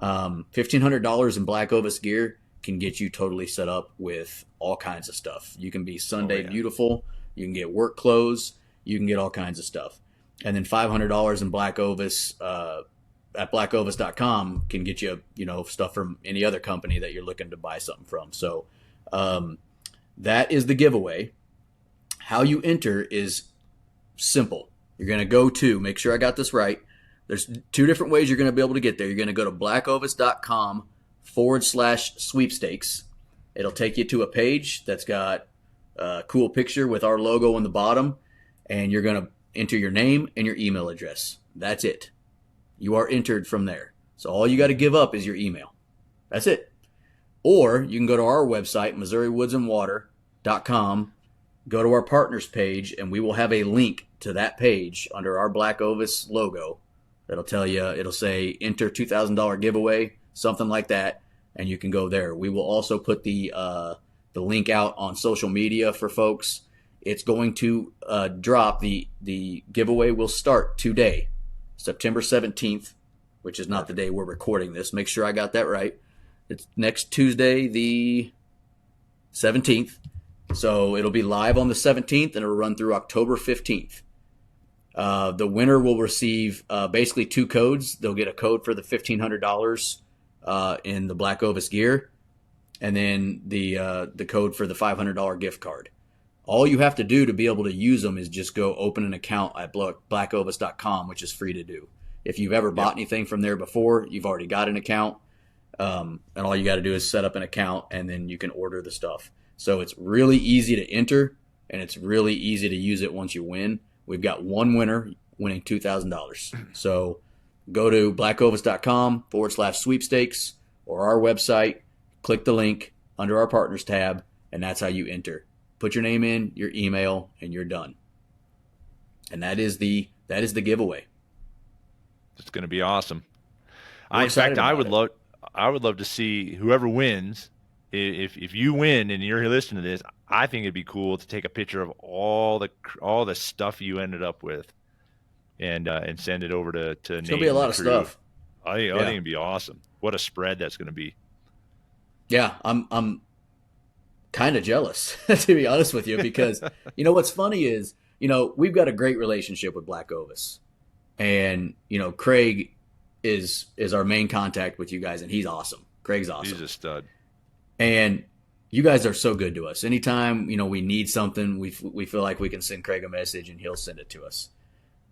$1,500 in Black Ovis gear can get you totally set up with all kinds of stuff. You can be Oh Sunday yeah. beautiful. You can get work clothes. You can get all kinds of stuff. And then $500 in Black Ovis at blackovis.com can get you, stuff from any other company that you're looking to buy something from. So um, that is the giveaway. How you enter is simple. You're going to make sure I got this right. There's 2 different ways you're going to be able to get there. You're going to go to blackovis.com/sweepstakes. It'll take you to a page that's got a cool picture with our logo on the bottom, and you're going to enter your name and your email address. That's it. You are entered from there. So all you got to give up is your email. That's it. Or you can go to our website, MissouriWoodsandWater.com, go to our partners page, and we will have a link to that page under our Black Ovis logo. That'll tell you, it'll say enter $2,000 giveaway, something like that, and you can go there. We will also put the link out on social media for folks. It's going to drop. The giveaway will start today, September 17th, which is not the day we're recording this. Make sure I got that right. It's next Tuesday, the 17th. So it'll be live on the 17th, and it'll run through October 15th. The winner will receive basically 2 codes. They'll get a code for the $1,500 in the Black Ovis gear, and then the code for the $500 gift card. All you have to do to be able to use them is just go open an account at blackovis.com, which is free to do. If you've ever bought anything from there before, you've already got an account, and all you got to do is set up an account, and then you can order the stuff. So it's really easy to enter, and it's really easy to use it once you win. We've got one winner winning $2,000. So go to blackovis.com/sweepstakes or our website, click the link under our partners tab, and that's how you enter. Put your name in, your email, and you're done. And that is the giveaway. It's going to be awesome. We're In fact, excited about it. I would love to see whoever wins. If you win and you're listening to this, I think it'd be cool to take a picture of all the stuff you ended up with and send it over to It's gonna Nate be a and the lot of crew. stuff. I Yeah. think it'd be awesome. What a spread that's going to be. Yeah. I'm kind of jealous to be honest with you, because what's funny is, we've got a great relationship with Black Ovis, and Craig is our main contact with you guys, and he's awesome. Craig's He's awesome. a stud. And you guys are so good to us. Anytime, we need something, we feel like we can send Craig a message and he'll send it to us.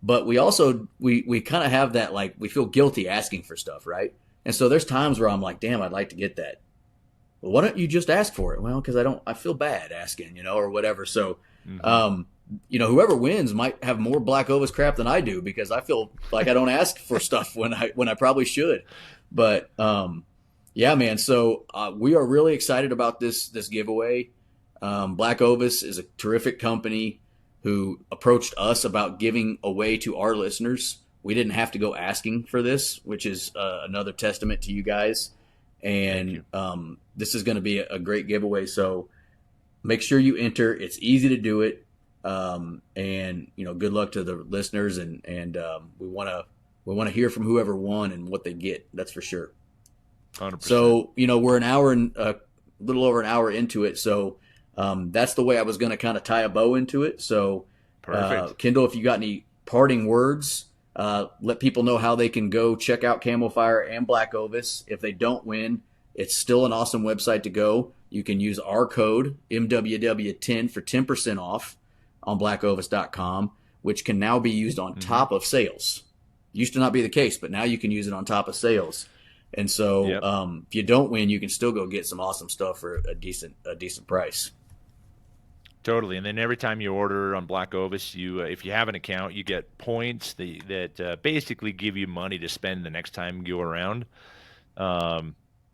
But we also we kind of have that, like, we feel guilty asking for stuff, right? And so there's times where I'm like, damn, I'd like to get that. Well, why don't you just ask for it? Well, because I feel bad asking, or whatever. So, Mm-hmm. whoever wins might have more Black Ovis crap than I do, because I feel like I don't ask for stuff when I probably should. But yeah, man. So we are really excited about this giveaway. Black Ovis is a terrific company who approached us about giving away to our listeners. We didn't have to go asking for this, which is another testament to you guys. And this is going to be a great giveaway. So make sure you enter. It's easy to do it. And good luck to the listeners. And we want to hear from whoever won and what they get. That's for sure. 100%. So, we're an hour and a little over an hour into it. So, that's the way I was going to kind of tie a bow into it. So, Perfect. Kendall, if you got any parting words, let people know how they can go check out Camel Fire and Black Ovis. If they don't win, it's still an awesome website to go. You can use our code MWW10 for 10% off on blackovis.com, which can now be used on top of sales. Used to not be the case, but now you can use it on top of sales. And so if you don't win, you can still go get some awesome stuff for a decent price. Totally. And then every time you order on Black Ovis, you if you have an account, you get points that basically give you money to spend the next time you go around.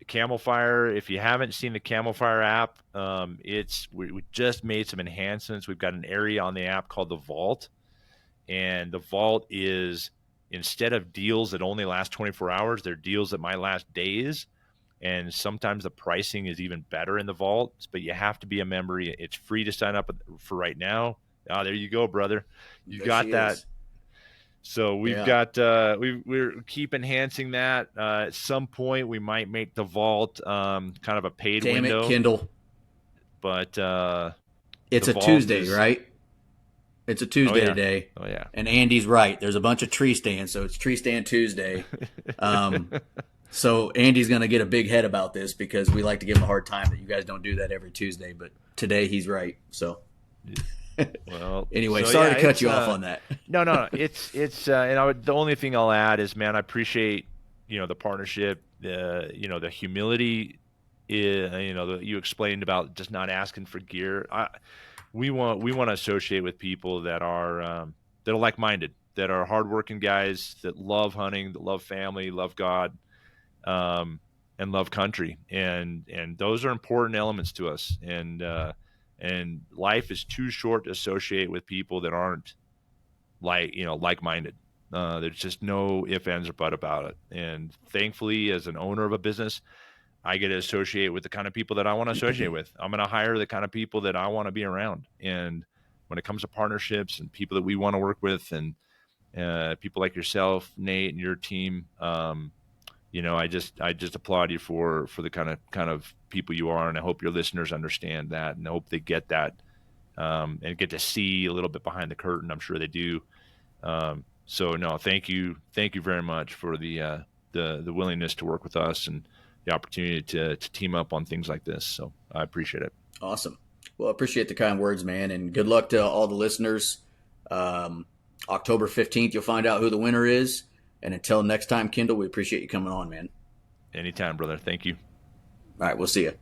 Camel Fire, if you haven't seen the Camel Fire app, we just made some enhancements. We've got an area on the app called the Vault. And the Vault is, instead of deals that only last 24 hours, they're deals that might last days. And sometimes the pricing is even better in the Vault, but you have to be a member. It's free to sign up for right now. Oh, there you go, brother. You There got she that. is. So we've got we're keep enhancing that. At some point, we might make the Vault kind of a paid window. Damn it, Kendall. But it's a Tuesday, right? It's a Tuesday today. Oh, yeah. And Andy's right. There's a bunch of tree stands, so it's Tree Stand Tuesday. So Andy's going to get a big head about this, because we like to give him a hard time that you guys don't do that every Tuesday. But today he's right. So well, anyway, sorry to cut you off on that. No. It's the only thing I'll add is, man, I appreciate the partnership, the humility, that you explained about just not asking for gear. We want to associate with people that are like-minded, that are hardworking guys, that love hunting, that love family, love God, and love country, and those are important elements to us. And life is too short to associate with people that aren't like-minded. There's just no ifs, ands, or buts about it. And thankfully, as an owner of a business, I get to associate with the kind of people that I want to associate with. I'm going to hire the kind of people that I want to be around. And when it comes to partnerships and people that we want to work with, and people like yourself, Nate, and your team, I just applaud you for the kind of people you are. And I hope your listeners understand that, and I hope they get that, and get to see a little bit behind the curtain. I'm sure they do. So no, thank you very much for the willingness to work with us and the opportunity to team up on things like this. So I appreciate it. Awesome. Well, I appreciate the kind words, man, and good luck to all the listeners. October 15th, you'll find out who the winner is. And until next time, Kendall, we appreciate you coming on, man. Anytime, brother. Thank you. All right, we'll see you.